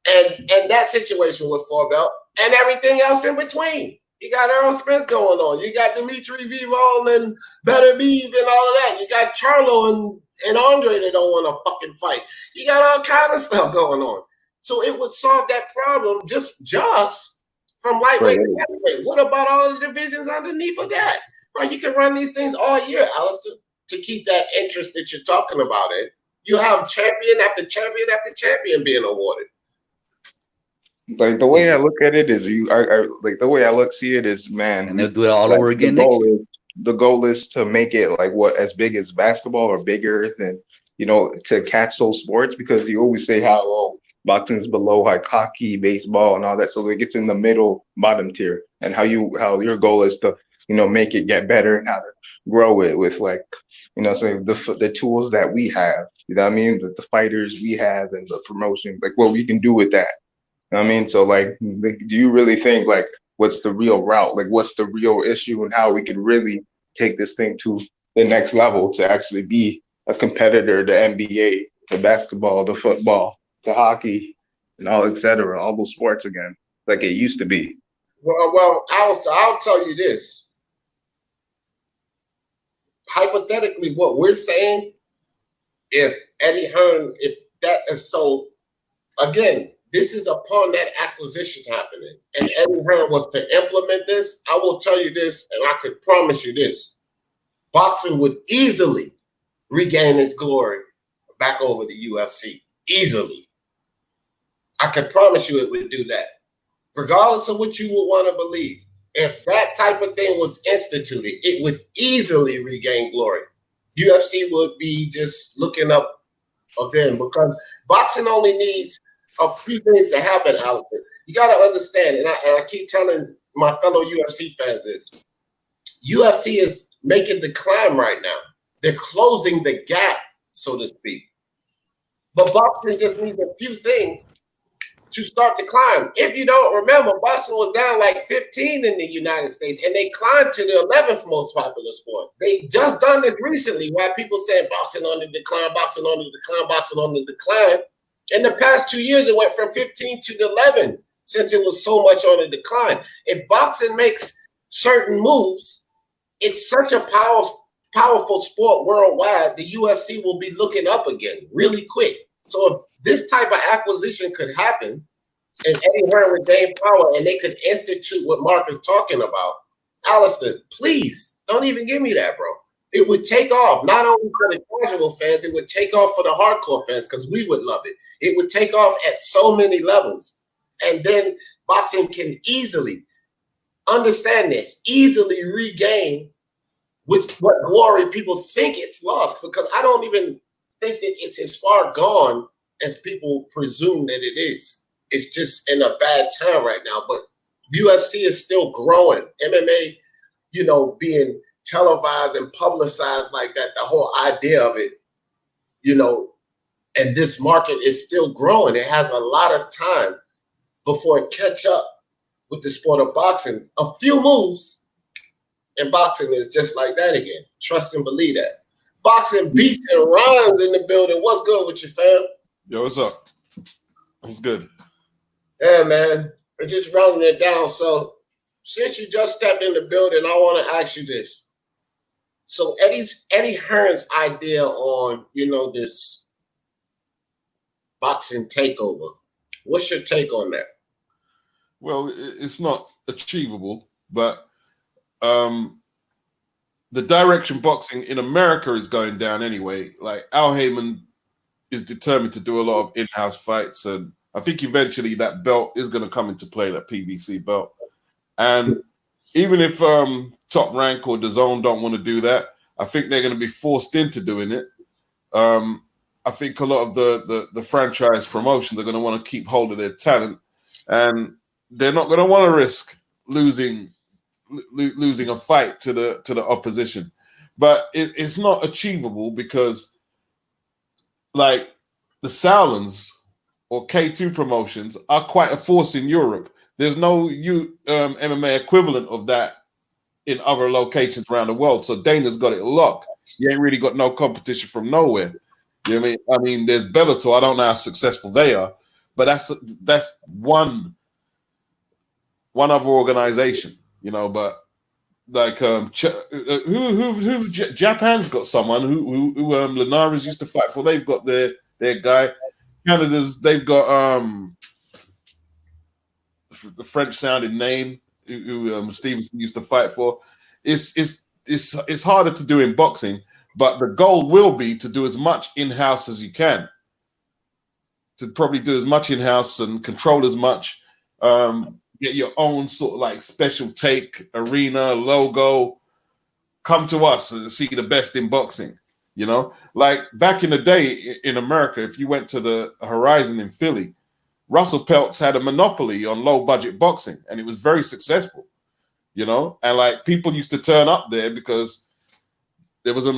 and that situation with 4 belt and everything else in between. You got Errol Spence going on. You got Dimitri Vivol and Better Beeve and all of that. You got Charlo and Andre that don't want to fucking fight. You got all kind of stuff going on. So it would solve that problem just from lightweight to heavyweight. What about all the divisions underneath of that? Bro, you can run these things all year, Alistair, to keep that interest that you're talking about it. You have champion after champion after champion being awarded. Like the way I look at it is see it is, man, and they'll do it all over again next year. The goal is to make it like as big as basketball or bigger than, to catch those sports because you always say how boxing is below like hockey, baseball and all that. So it gets in the middle bottom tier and how your goal is to, make it get better and how to grow it with like, so the tools that we have, you know what I mean? The fighters we have and the promotion, like what we can do with that. I mean, so like, do you really think like what's the real route? Like, what's the real issue and how we could really take this thing to the next level to actually be a competitor to NBA, to basketball, to football, to hockey, and all, etc., all those sports again, like it used to be? Well, Alistair, I'll tell you this. Hypothetically, what we're saying, if Eddie Hearn, if that is so, again, this is upon that acquisition happening, and Eddie Hearn was to implement this, I will tell you this, and I could promise you this. Boxing would easily regain its glory back over the UFC. Easily. I could promise you it would do that. Regardless of what you would want to believe. If that type of thing was instituted, it would easily regain glory. UFC would be just looking up again because boxing only needs a few things to happen, Alistair. You got to understand, and I keep telling my fellow UFC fans this. UFC is making the climb right now. They're closing the gap, so to speak. But boxing just needs a few things to start to climb. If you don't remember, boxing was down like 15 in the United States, and they climbed to the 11th most popular sport. They just done this recently, why people saying boxing on the decline, boxing on the decline, boxing on the decline. In the past 2 years, it went from 15 to 11 since it was so much on the decline. If boxing makes certain moves, it's such a powerful sport worldwide, the UFC will be looking up again really quick. So if this type of acquisition could happen and Eddie Hearn would gain power and they could institute what Mark is talking about, Alistair, please don't even give me that, bro. It would take off, not only for the casual fans, it would take off for the hardcore fans because we would love it. It would take off at so many levels. And then Boxing can easily, understand this, easily regain with what glory people think it's lost, because I don't even think that it's as far gone as people presume that it is. It's just in a bad time right now. But UFC is still growing. MMA, you know, being televised and publicized like that, the whole idea of it, you know, and this market is still growing. It has a lot of time before it catch up with the sport of boxing. A few moves, and boxing is just like that again. Trust and believe that. Boxing beats and rhymes in the building. What's good with you, fam? Yo, what's up? What's good? Yeah, man. We're just running it down. So since you just stepped in the building, I want to ask you this. So Eddie Hearn's idea on, you know, this boxing takeover. What's your take on that? Well, it's not achievable, but the direction boxing in America is going down anyway. Like Al Heyman is determined to do a lot of in-house fights, and I think eventually that belt is going to come into play, that PBC belt. And even if Top Rank or DAZN don't want to do that, I think they're going to be forced into doing it. I think a lot of the franchise promotions are going to want to keep hold of their talent, and they're not going to want to risk losing a fight to the opposition. But it's not achievable because, like, the Sauerlands or K2 promotions are quite a force in Europe. There's no MMA equivalent of that in other locations around the world. So Dana's got it locked. You ain't really got no competition from nowhere. You know what I mean? I mean, there's Bellator. I don't know how successful they are, but that's one other organization, you know. But like, Japan's got someone who Linares used to fight for. They've got their guy. Canada's, they've got the French sounding name who Stevenson used to fight for. It's harder to do in boxing, but the goal will be to do as much in-house as you can. To probably do as much in-house and control as much. Get your own sort of like special take, arena, logo. Come to us and see the best in boxing. You know, like back in the day in America, if you went to the Horizon in Philly, Russell Peltz had a monopoly on low budget boxing, and it was very successful, you know, and like people used to turn up there because there was I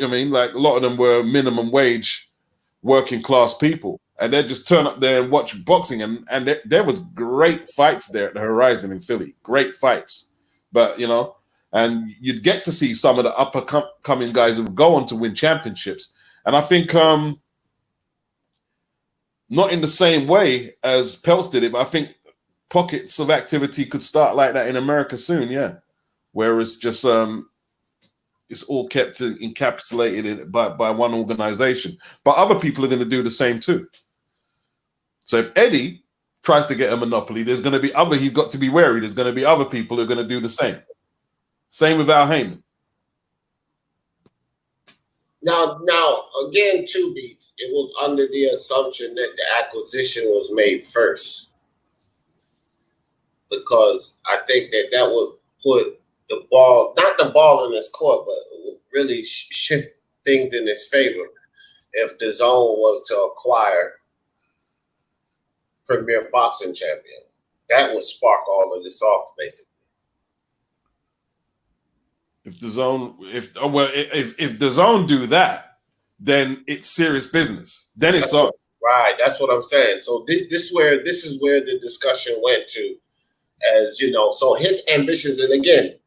mean, like a lot of them were minimum wage working class people, and they'd just turn up there and watch boxing, and there was great fights there at the Horizon in Philly, great fights, but you know. And you'd get to see some of the up-and-coming guys who would go on to win championships. And I think not in the same way as Peltz did it, but I think pockets of activity could start like that in America soon, yeah. Where it's just it's all kept encapsulated by one organization. But other people are going to do the same too. So if Eddie tries to get a monopoly, there's going to be he's got to be wary. There's going to be other people who are going to do the same. Same with Al Heyman. Now, again, 2 beats. It was under the assumption that the acquisition was made first, because I think that would put not the ball in his court, but it would really shift things in his favor if the DAZN was to acquire Premier Boxing Champion. That would spark all of this off, basically. If the zone do that, then it's serious business. Then it's on. Right, that's what I'm saying. So this is where the discussion went to, as you know. So his ambitions, and again,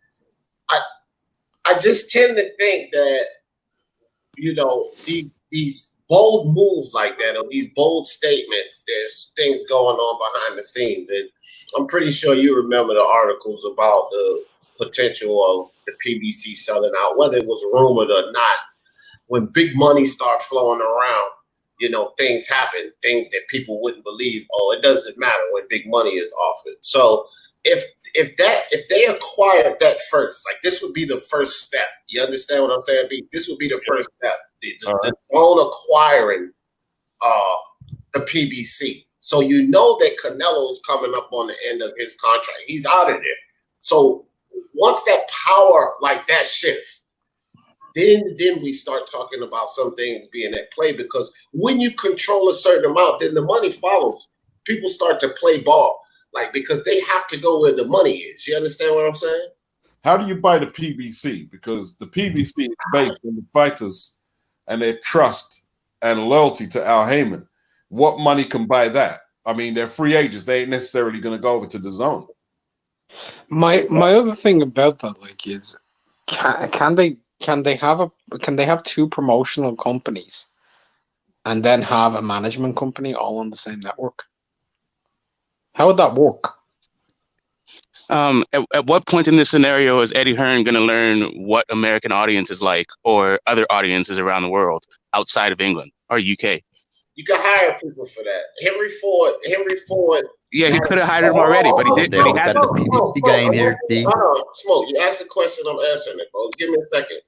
I just tend to think that, you know, these bold moves like that, or these bold statements, there's things going on behind the scenes, and I'm pretty sure you remember the articles about the potential of the PBC selling out, whether it was rumored or not. When big money start flowing around, you know, things happen, things that people wouldn't believe. Oh, it doesn't matter when big money is offered. So if they acquired that first, like this would be the first step. You understand what I'm saying? This would be the first step. The zone acquiring the PBC. So you know that Canelo's coming up on the end of his contract. He's out of there. So once that power like that shifts, then we start talking about some things being at play, because when you control a certain amount, then the money follows. People start to play ball, like, because they have to go where the money is. You understand what I'm saying? How do you buy the PBC? Because the PBC is based on the fighters and their trust and loyalty to Al Heyman. What money can buy that? I mean, they're free agents. They ain't necessarily going to go over to the zone. My other thing about that, like, is can they have two promotional companies and then have a management company all on the same network? How would that work? At what point in this scenario is Eddie Hearn going to learn what American audience is like, or other audiences around the world outside of England or UK? You can hire people for that. Henry Ford. Yeah, he could have hired him already, but he did. But he has got the PBC guy in here, Steve. Smoke. You asked a question, I'm answering it, bro. Give me a second.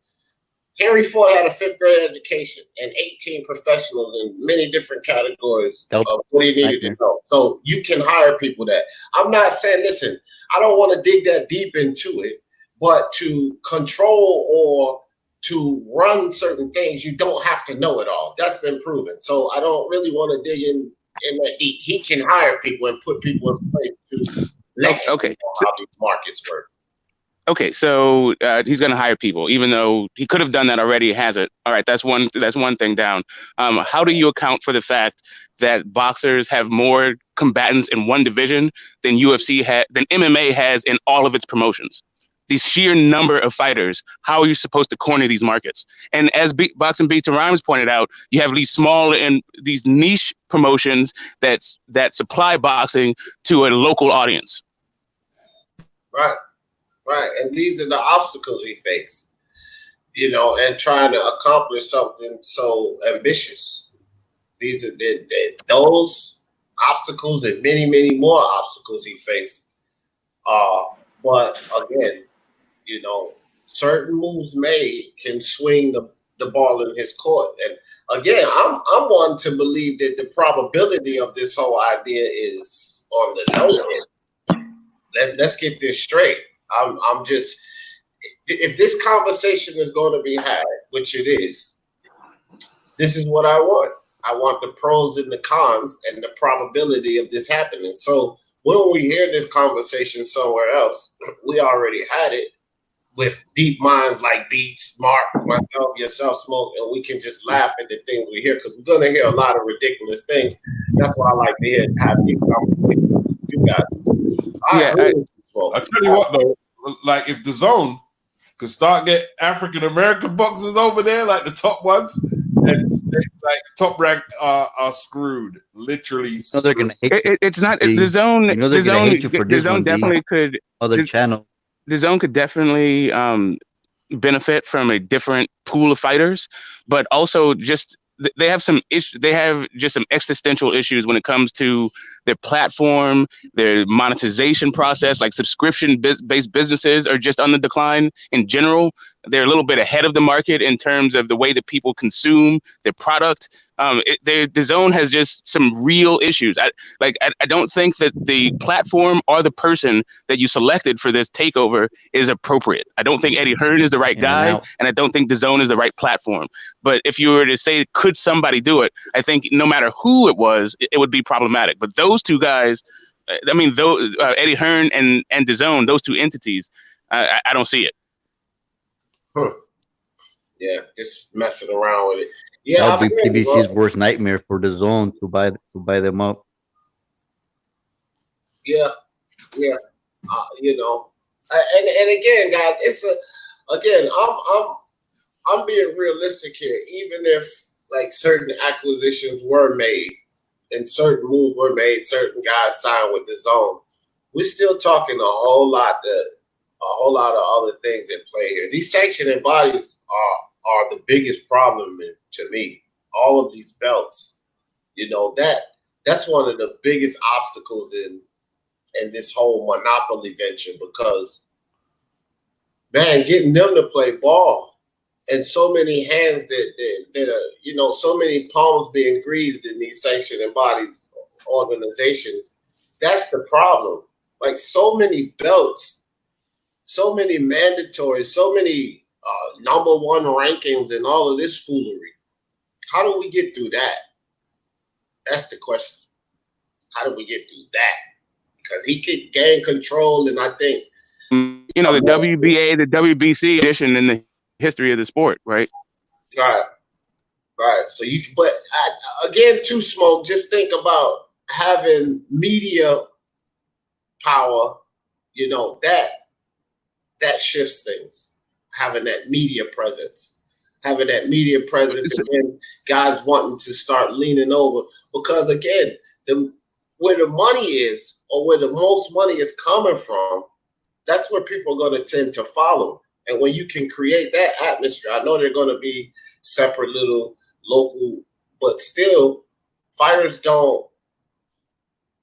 Henry Ford had a 5th grade education and 18 professionals in many different categories of what he needed to know. So you can hire people that. I'm not saying, listen, I don't want to dig that deep into it, but to control or to run certain things, you don't have to know it all. That's been proven. So I don't really want to dig in that deep. He can hire people and put people in place to let him know how these markets work. Okay, so he's going to hire people, even though he could have done that already. He hasn't. All right, that's one thing down. How do you account for the fact that boxers have more combatants in one division than than MMA has in all of its promotions? The sheer number of fighters. How are you supposed to corner these markets? And as Boxing Beats and Rhymes pointed out, you have these small and these niche promotions that supply boxing to a local audience. Right. And these are the obstacles we face, and trying to accomplish something so ambitious. These are those obstacles and many, many more obstacles he faced. But again, certain moves made can swing the ball in his court. And again, I'm one to believe that the probability of this whole idea is on the low end. Let's get this straight. I'm just, if this conversation is going to be had, which it is, this is what I want. I want the pros and the cons and the probability of this happening. So when we hear this conversation somewhere else, we already had it with deep minds like Beats, Mark, myself, yourself, Smoke, and we can just laugh at the things we hear, because we're going to hear a lot of ridiculous things. That's why I like to have these conversations with you guys. I tell you what, though, like, if the zone could start get African American boxers over there, like the top ones, and like top rank are screwed, literally. No, they're gonna hate it's not the zone. The zone, hate you for the zone definitely could. Other channel. The zone could definitely benefit from a different pool of fighters, but also just they have some issues. They have just some existential issues when it comes to their platform, their monetization process. Like subscription-based businesses are just on the decline in general. They're a little bit ahead of the market in terms of the way that people consume their product. The zone has just some real issues. I don't think that the platform or the person that you selected for this takeover is appropriate. I don't think Eddie Hearn is the right guy, and I don't think the zone is the right platform. But if you were to say, could somebody do it? I think no matter who it was, it would be problematic. But those two guys, I mean, Eddie Hearn and the zone, those two entities, I don't see it. Yeah, just messing around with it. Yeah, that would be PBC's worst nightmare for the zone to buy them up. Yeah. And again, guys, I'm being realistic here. Even if like certain acquisitions were made and certain moves were made, certain guys signed with the zone, we're still talking a whole lot of other things at play here. These sanctioning bodies are the biggest problem to me. All of these belts, that's one of the biggest obstacles in this whole monopoly venture, because, man, getting them to play ball and so many hands that are, so many palms being greased in these sanctioning bodies organizations. That's the problem. Like so many belts, so many mandatories, so many number one rankings and all of this foolery. How do we get through that? That's the question. How do we get through that? Because he could gain control, and I think you know, the WBA, the WBC edition in the history of the sport, right? Right. So you can, but again, too, Smoke. Just think about having media power. You know that shifts things. Having that media presence, and then guys wanting to start leaning over because again, where the money is or where the most money is coming from, that's where people are going to tend to follow. And when you can create that atmosphere, I know they're going to be separate little local, but still fighters don't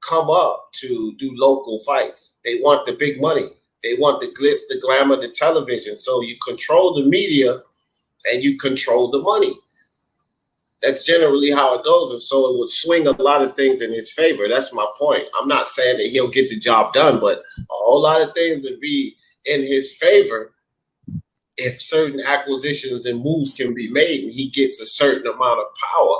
come up to do local fights. They want the big money. They want the glitz, the glamour, the television. So you control the media and you control the money. That's generally how it goes. And so it would swing a lot of things in his favor. That's my point. I'm not saying that he'll get the job done, but a whole lot of things would be in his favor if certain acquisitions and moves can be made and he gets a certain amount of power.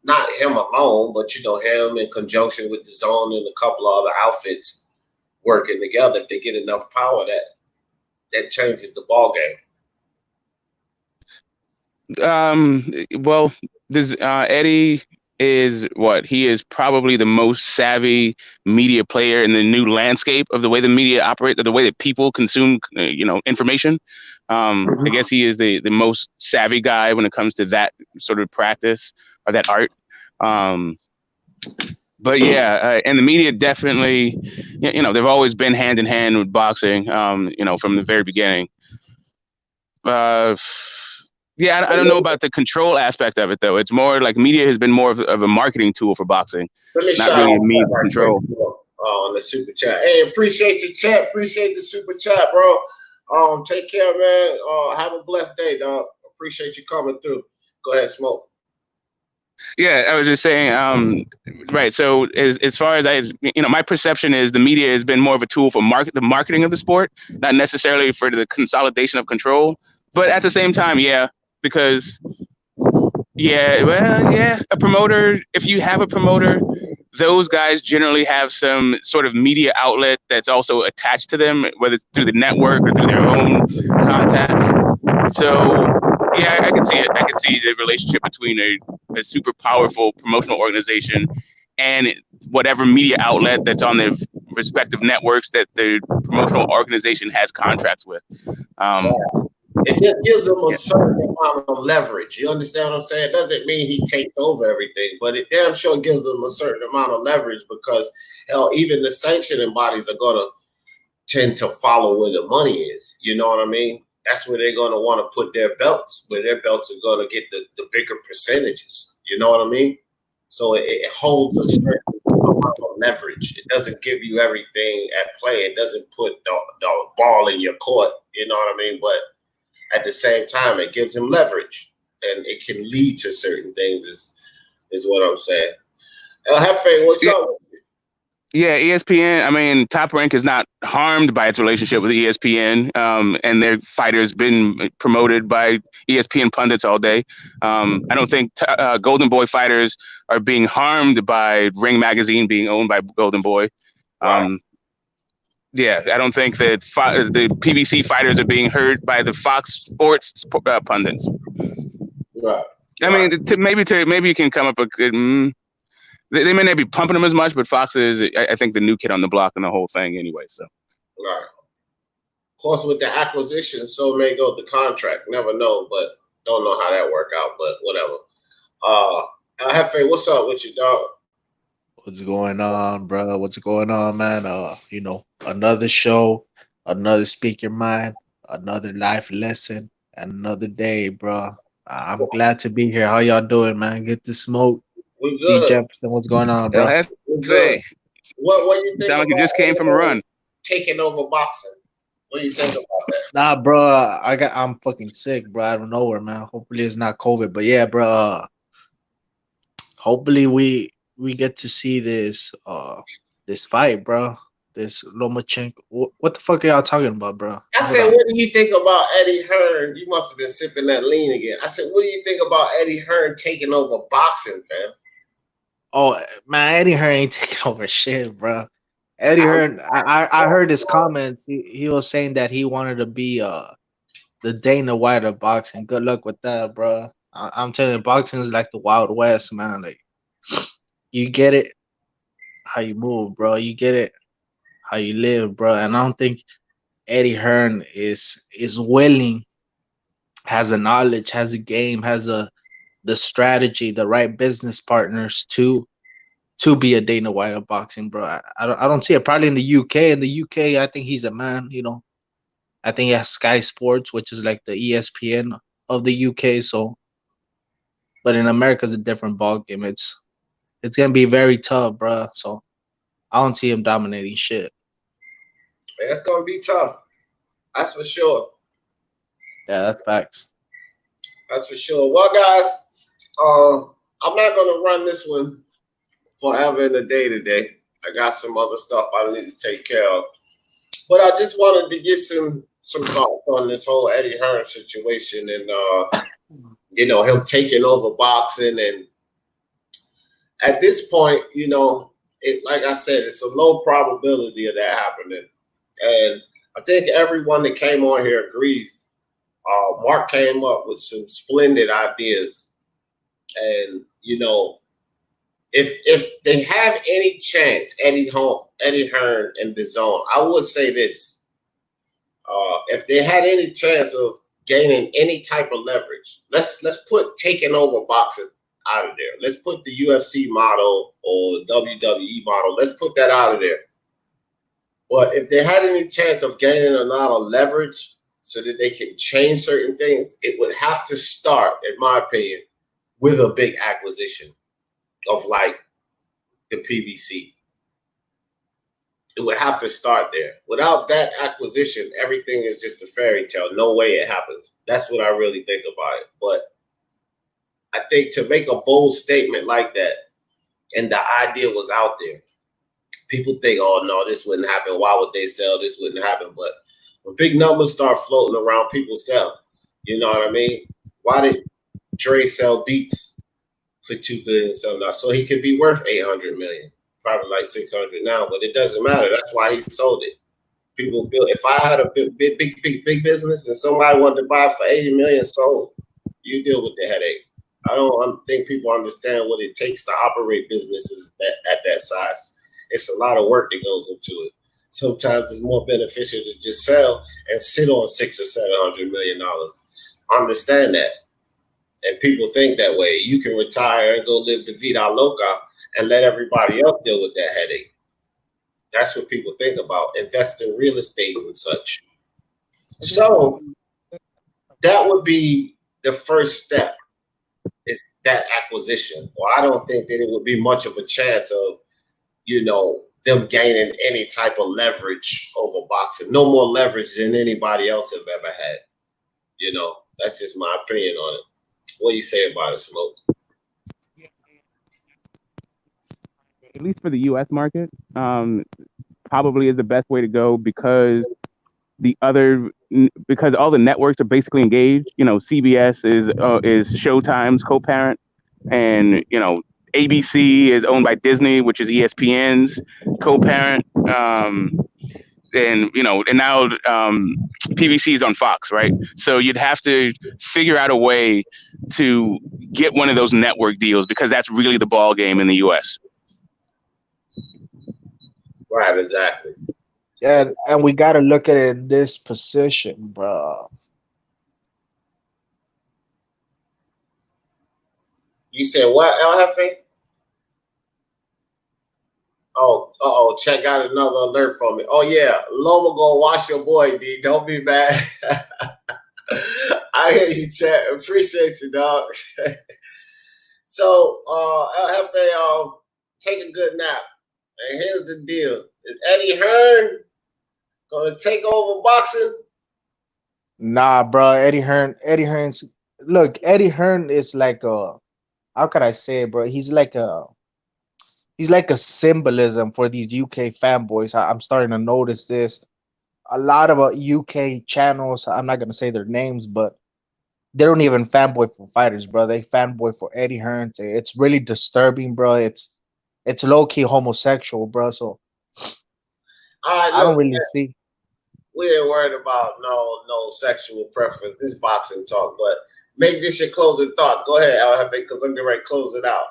Not him alone, but you know, him in conjunction with the Zone and a couple of other outfits working together. If they get enough power, that changes the ball game. Well, this Eddie is what he is probably the most savvy media player in the new landscape of the way the media operate, the way that people consume, information. I guess he is the most savvy guy when it comes to that sort of practice or that art. But yeah, and the media definitely, they've always been hand in hand with boxing, from the very beginning. Yeah, I don't know about the control aspect of it, though. It's more like media has been more of a marketing tool for boxing, not really a means of control. On the super chat. Hey, appreciate the chat. Appreciate the super chat, bro. Take care, man. Have a blessed day, dog. Appreciate you coming through. Go ahead, Smoke. Yeah, I was just saying, right. So as far as my perception is the media has been more of a tool for the marketing of the sport, not necessarily for the consolidation of control. But at the same time, yeah, because a promoter, if you have a promoter, those guys generally have some sort of media outlet that's also attached to them, whether it's through the network or through their own contacts. So yeah, I can see it. I can see the relationship between a super powerful promotional organization and whatever media outlet that's on their respective networks that the promotional organization has contracts with. It just gives him a certain amount of leverage. You understand what I'm saying? It doesn't mean he takes over everything, but it damn sure gives him a certain amount of leverage because hell, even the sanctioning bodies are going to tend to follow where the money is. You know what I mean? That's where they're going to want to put their belts, where their belts are going to get the bigger percentages. You know what I mean? So it holds a certain amount of leverage. It doesn't give you everything at play. It doesn't put the ball in your court. You know what I mean? But at the same time, it gives him leverage, and it can lead to certain things. Is what I'm saying. Hefe, what's up? Yeah, ESPN. I mean, Top Rank is not harmed by its relationship with ESPN, and their fighters been promoted by ESPN pundits all day. I don't think Golden Boy fighters are being harmed by Ring Magazine being owned by Golden Boy. Wow. Yeah, I don't think that the PBC fighters are being hurt by the Fox Sports pundits. Right. I mean, maybe you can come up with. They may not be pumping them as much, but Fox is, I think, the new kid on the block and the whole thing anyway. So, right. Of course, with the acquisition, so may go the contract. Never know, but don't know how that work out. But whatever. Hefe, what's up with you, dog? What's going on, bro? What's going on, man? Another show, another Speak Your Mind, another life lesson, and another day, bro. I'm glad to be here. How y'all doing, man? Get the smoke. We good. D. Jefferson, what's going on, bro? We good. What do you think? Sound like you just came from a run. Taking over boxing. What do you think about that? Nah, bro. I'm fucking sick, bro. I don't know where, man. Hopefully it's not COVID, but yeah, bro. Hopefully we we get to see this fight, bro. This Lomachenko. What the fuck are y'all talking about, bro? I said, what do you think about Eddie Hearn? You must have been sipping that lean again. I said, what do you think about Eddie Hearn taking over boxing, fam? Oh man, Eddie Hearn ain't taking over shit, bro. Eddie Hearn, I heard his comments. He was saying that he wanted to be the Dana White of boxing. Good luck with that, bro. I'm telling you, boxing is like the Wild West, man. Like, you get it how you move, bro. You get it how you live, bro. And I don't think Eddie Hearn is willing, has the knowledge, has a game, has the strategy, the right business partners to be a Dana White of boxing, bro. I don't see it. Probably in the UK. In the UK, I think he's a man. You know, I think he has Sky Sports, which is like the ESPN of the UK. So, but in America, it's a different ball game. It's gonna be very tough, bro. So, I don't see him dominating shit. It's gonna be tough. That's for sure. Yeah, that's facts. That's for sure. Well, guys, I'm not gonna run this one forever and a day today. I got some other stuff I need to take care of. But I just wanted to get some thoughts on this whole Eddie Hearn situation and you know, him taking over boxing. And at this point, you know, like I said, it's a low probability of that happening. And I think everyone that came on here agrees. Mark came up with some splendid ideas. And, you know, if they have any chance, Eddie Hearn and DAZN, I would say this. If they had any chance of gaining any type of leverage, let's put taking over boxing out of there. Let's put the UFC model or WWE model. Let's put that out of there. But if they had any chance of gaining a lot of leverage so that they can change certain things, it would have to start, in my opinion, with a big acquisition of like the PBC. It would have to start there. Without that acquisition, everything is just a fairy tale. No way it happens. That's what I really think about it. But I think to make a bold statement like that, and the idea was out there, people think, oh, no, this wouldn't happen. Why would they sell? This wouldn't happen. But when big numbers start floating around, people sell. You know what I mean? Why did Dre sell Beats for $2 billion? So he could be worth $800 million, probably like 600 now, but it doesn't matter. That's why he sold it. People build. If I had a big business and somebody wanted to buy it for 80 million, sold. You deal with the headache. I don't think people understand what it takes to operate businesses at that size. It's a lot of work that goes into it. Sometimes it's more beneficial to just sell and sit on $600 or $700 million. Understand that. And people think that way. You can retire and go live the vida loca and let everybody else deal with that headache. That's what people think about. Invest in real estate and such. So that would be the first step, is that acquisition. Well, I don't think that it would be much of a chance of, you know, them gaining any type of leverage over boxing. No more leverage than anybody else have ever had. You know, that's just my opinion on it. What do you say about it, Smoke? At least for the U.S. market, probably is the best way to go because all the networks are basically engaged. You know, CBS is Showtime's co-parent, and you know, ABC is owned by Disney, which is ESPN's co-parent. And you know, and now PBC is on Fox, right? So you'd have to figure out a way to get one of those network deals because that's really the ball game in the U.S. Right, exactly. And we got to look at it in this position, bro. You said what, El Jefe? Oh, check out another alert from me. Oh, yeah. Loma gonna watch your boy, D. Don't be mad. I hear you, chat. Appreciate you, dog. So, El Jefe, take a good nap. And here's the deal. Is Eddie Hearn gonna take over boxing? Nah, bro. Eddie Hearn is like how could I say it, bro? He's like he's like a symbolism for these UK fanboys. I'm starting to notice this. A lot of UK channels, I'm not gonna say their names, but they don't even fanboy for fighters, bro. They fanboy for Eddie Hearn. It's really disturbing, bro. It's low key homosexual, bro. So All right, I don't look, really see. we ain't worried about no sexual preference. This boxing talk, but make this your closing thoughts. Go ahead, Al, because I'm getting ready to close it out.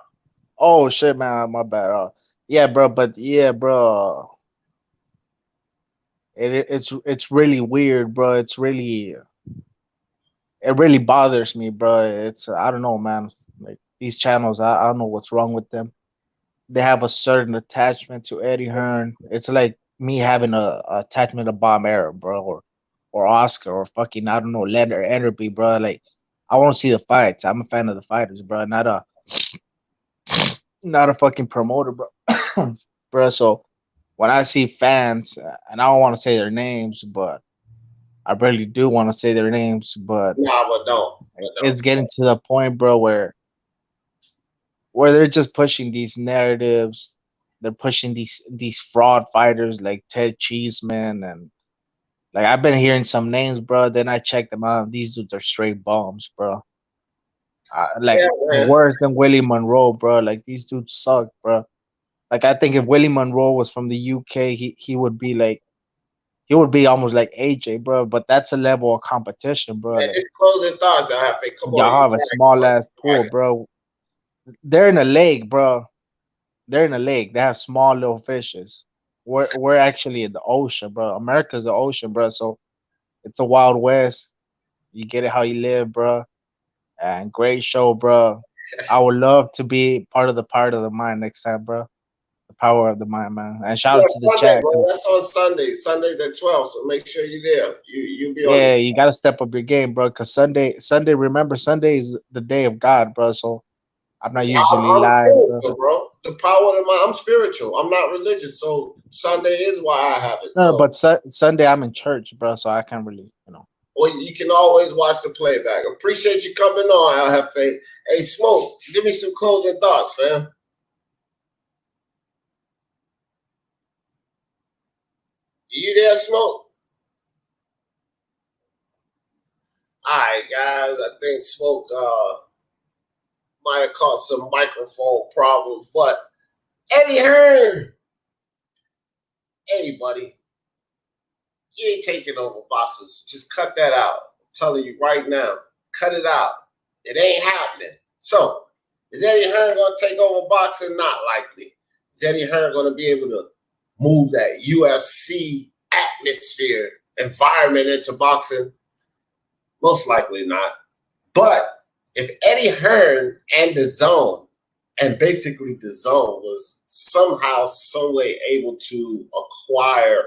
Oh shit, man, my bad. Yeah, bro, but yeah, bro, it's really weird, bro. It really bothers me, bro. It's I don't know, man. Like these channels, I don't know what's wrong with them. They have a certain attachment to Eddie Hearn. It's like me having a attachment to Bob Arum, bro, or Oscar, or fucking I don't know, Leonard Enderby, bro. Like I want to see the fights. I'm a fan of the fighters, bro. Not a fucking promoter, bro. Bro, so when I see fans, and I don't want to say their names, but I really do want to say their names, but Nah, but don't. it's getting to the point, bro, where they're just pushing these narratives. They're pushing these fraud fighters like Ted Cheeseman, and like I've been hearing some names, bro. Then I checked them out. These dudes are straight bombs, bro. Like Yeah, man. worse than Willie Monroe, bro. Like these dudes suck, bro. Like I think if Willie Monroe was from the UK, he would be like he would be almost like AJ, bro. But that's a level of competition, bro. Man, Like this closing thoughts, I have to come on. y'all have a small ass pool, bro. They're in a lake, bro. They're in a lake. They have small little fishes. We're actually in the ocean, bro. America's the ocean, bro. So it's a wild west. You get it how you live, bro. And great show, bro. I would love to be part of the mind next time, bro. The power of the mind, man. And shout out to the Sunday, chat. bro. That's on Sunday. Sundays at 12. So make sure you're there. You'll be on. Yeah, you gotta step up your game, bro. Cause Sunday, remember Sunday is the day of God, bro. So I'm not usually I'm live, spiritual, bro. The power of my I'm spiritual. I'm not religious, so Sunday is why I have it. No, So, but Sunday I'm in church, bro. So I can't really, well, you can always watch the playback. Appreciate you coming on. I'll have faith. Hey, Smoke, give me some closing thoughts, fam. You there, Smoke? All right, guys. I think Smoke might have caused some microphone problems, but Eddie Hearn, hey, buddy, you ain't taking over boxers. Just cut that out. I'm telling you right now, cut it out. It ain't happening. So, is Eddie Hearn going to take over boxing? Not likely. Is Eddie Hearn going to be able to move that UFC atmosphere, environment into boxing? Most likely not. But if Eddie Hearn and the Zone, and basically the Zone was somehow, some way able to acquire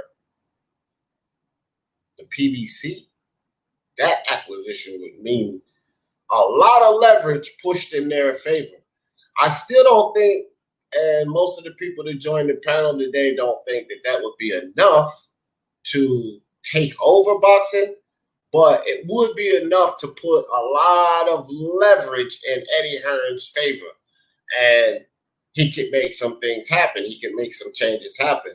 the PBC, that acquisition would mean a lot of leverage pushed in their favor. I still don't think, and most of the people that joined the panel today don't think that that would be enough to take over boxing, but it would be enough to put a lot of leverage in Eddie Hearn's favor. And he can make some things happen. He can make some changes happen.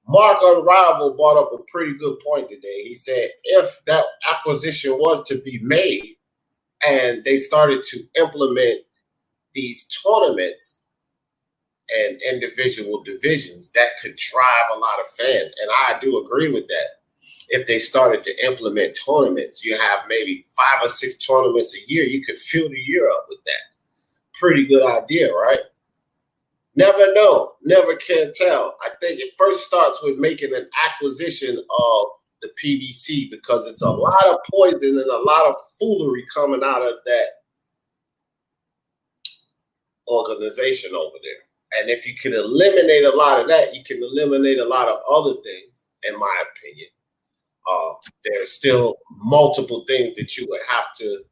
Mark Unrivaled brought up a pretty good point today. He said if that acquisition was to be made and they started to implement these tournaments and individual divisions, that could drive a lot of fans. And I do agree with that. If they started to implement tournaments, you have maybe 5 or 6 tournaments a year, you could fill the year up with that. Pretty good idea, right? Never know, never can tell. I think it first starts with making an acquisition of the PBC, because it's a lot of poison and a lot of foolery coming out of that organization over there. And if you can eliminate a lot of that, you can eliminate a lot of other things, in my opinion. There's still multiple things that you would have to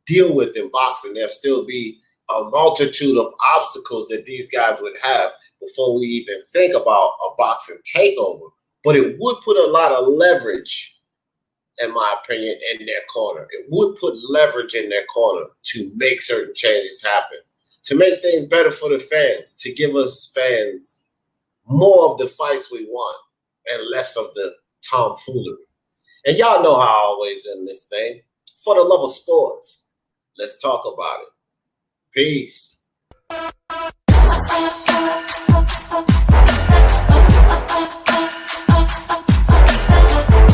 deal with in boxing. There'll still be a multitude of obstacles that these guys would have before we even think about a boxing takeover. But it would put a lot of leverage, in my opinion, in their corner. It would put leverage in their corner to make certain changes happen. to make things better for the fans, to give us fans more of the fights we want and less of the tomfoolery. And y'all know how I always end this thing. For the love of sports, let's talk about it. Peace.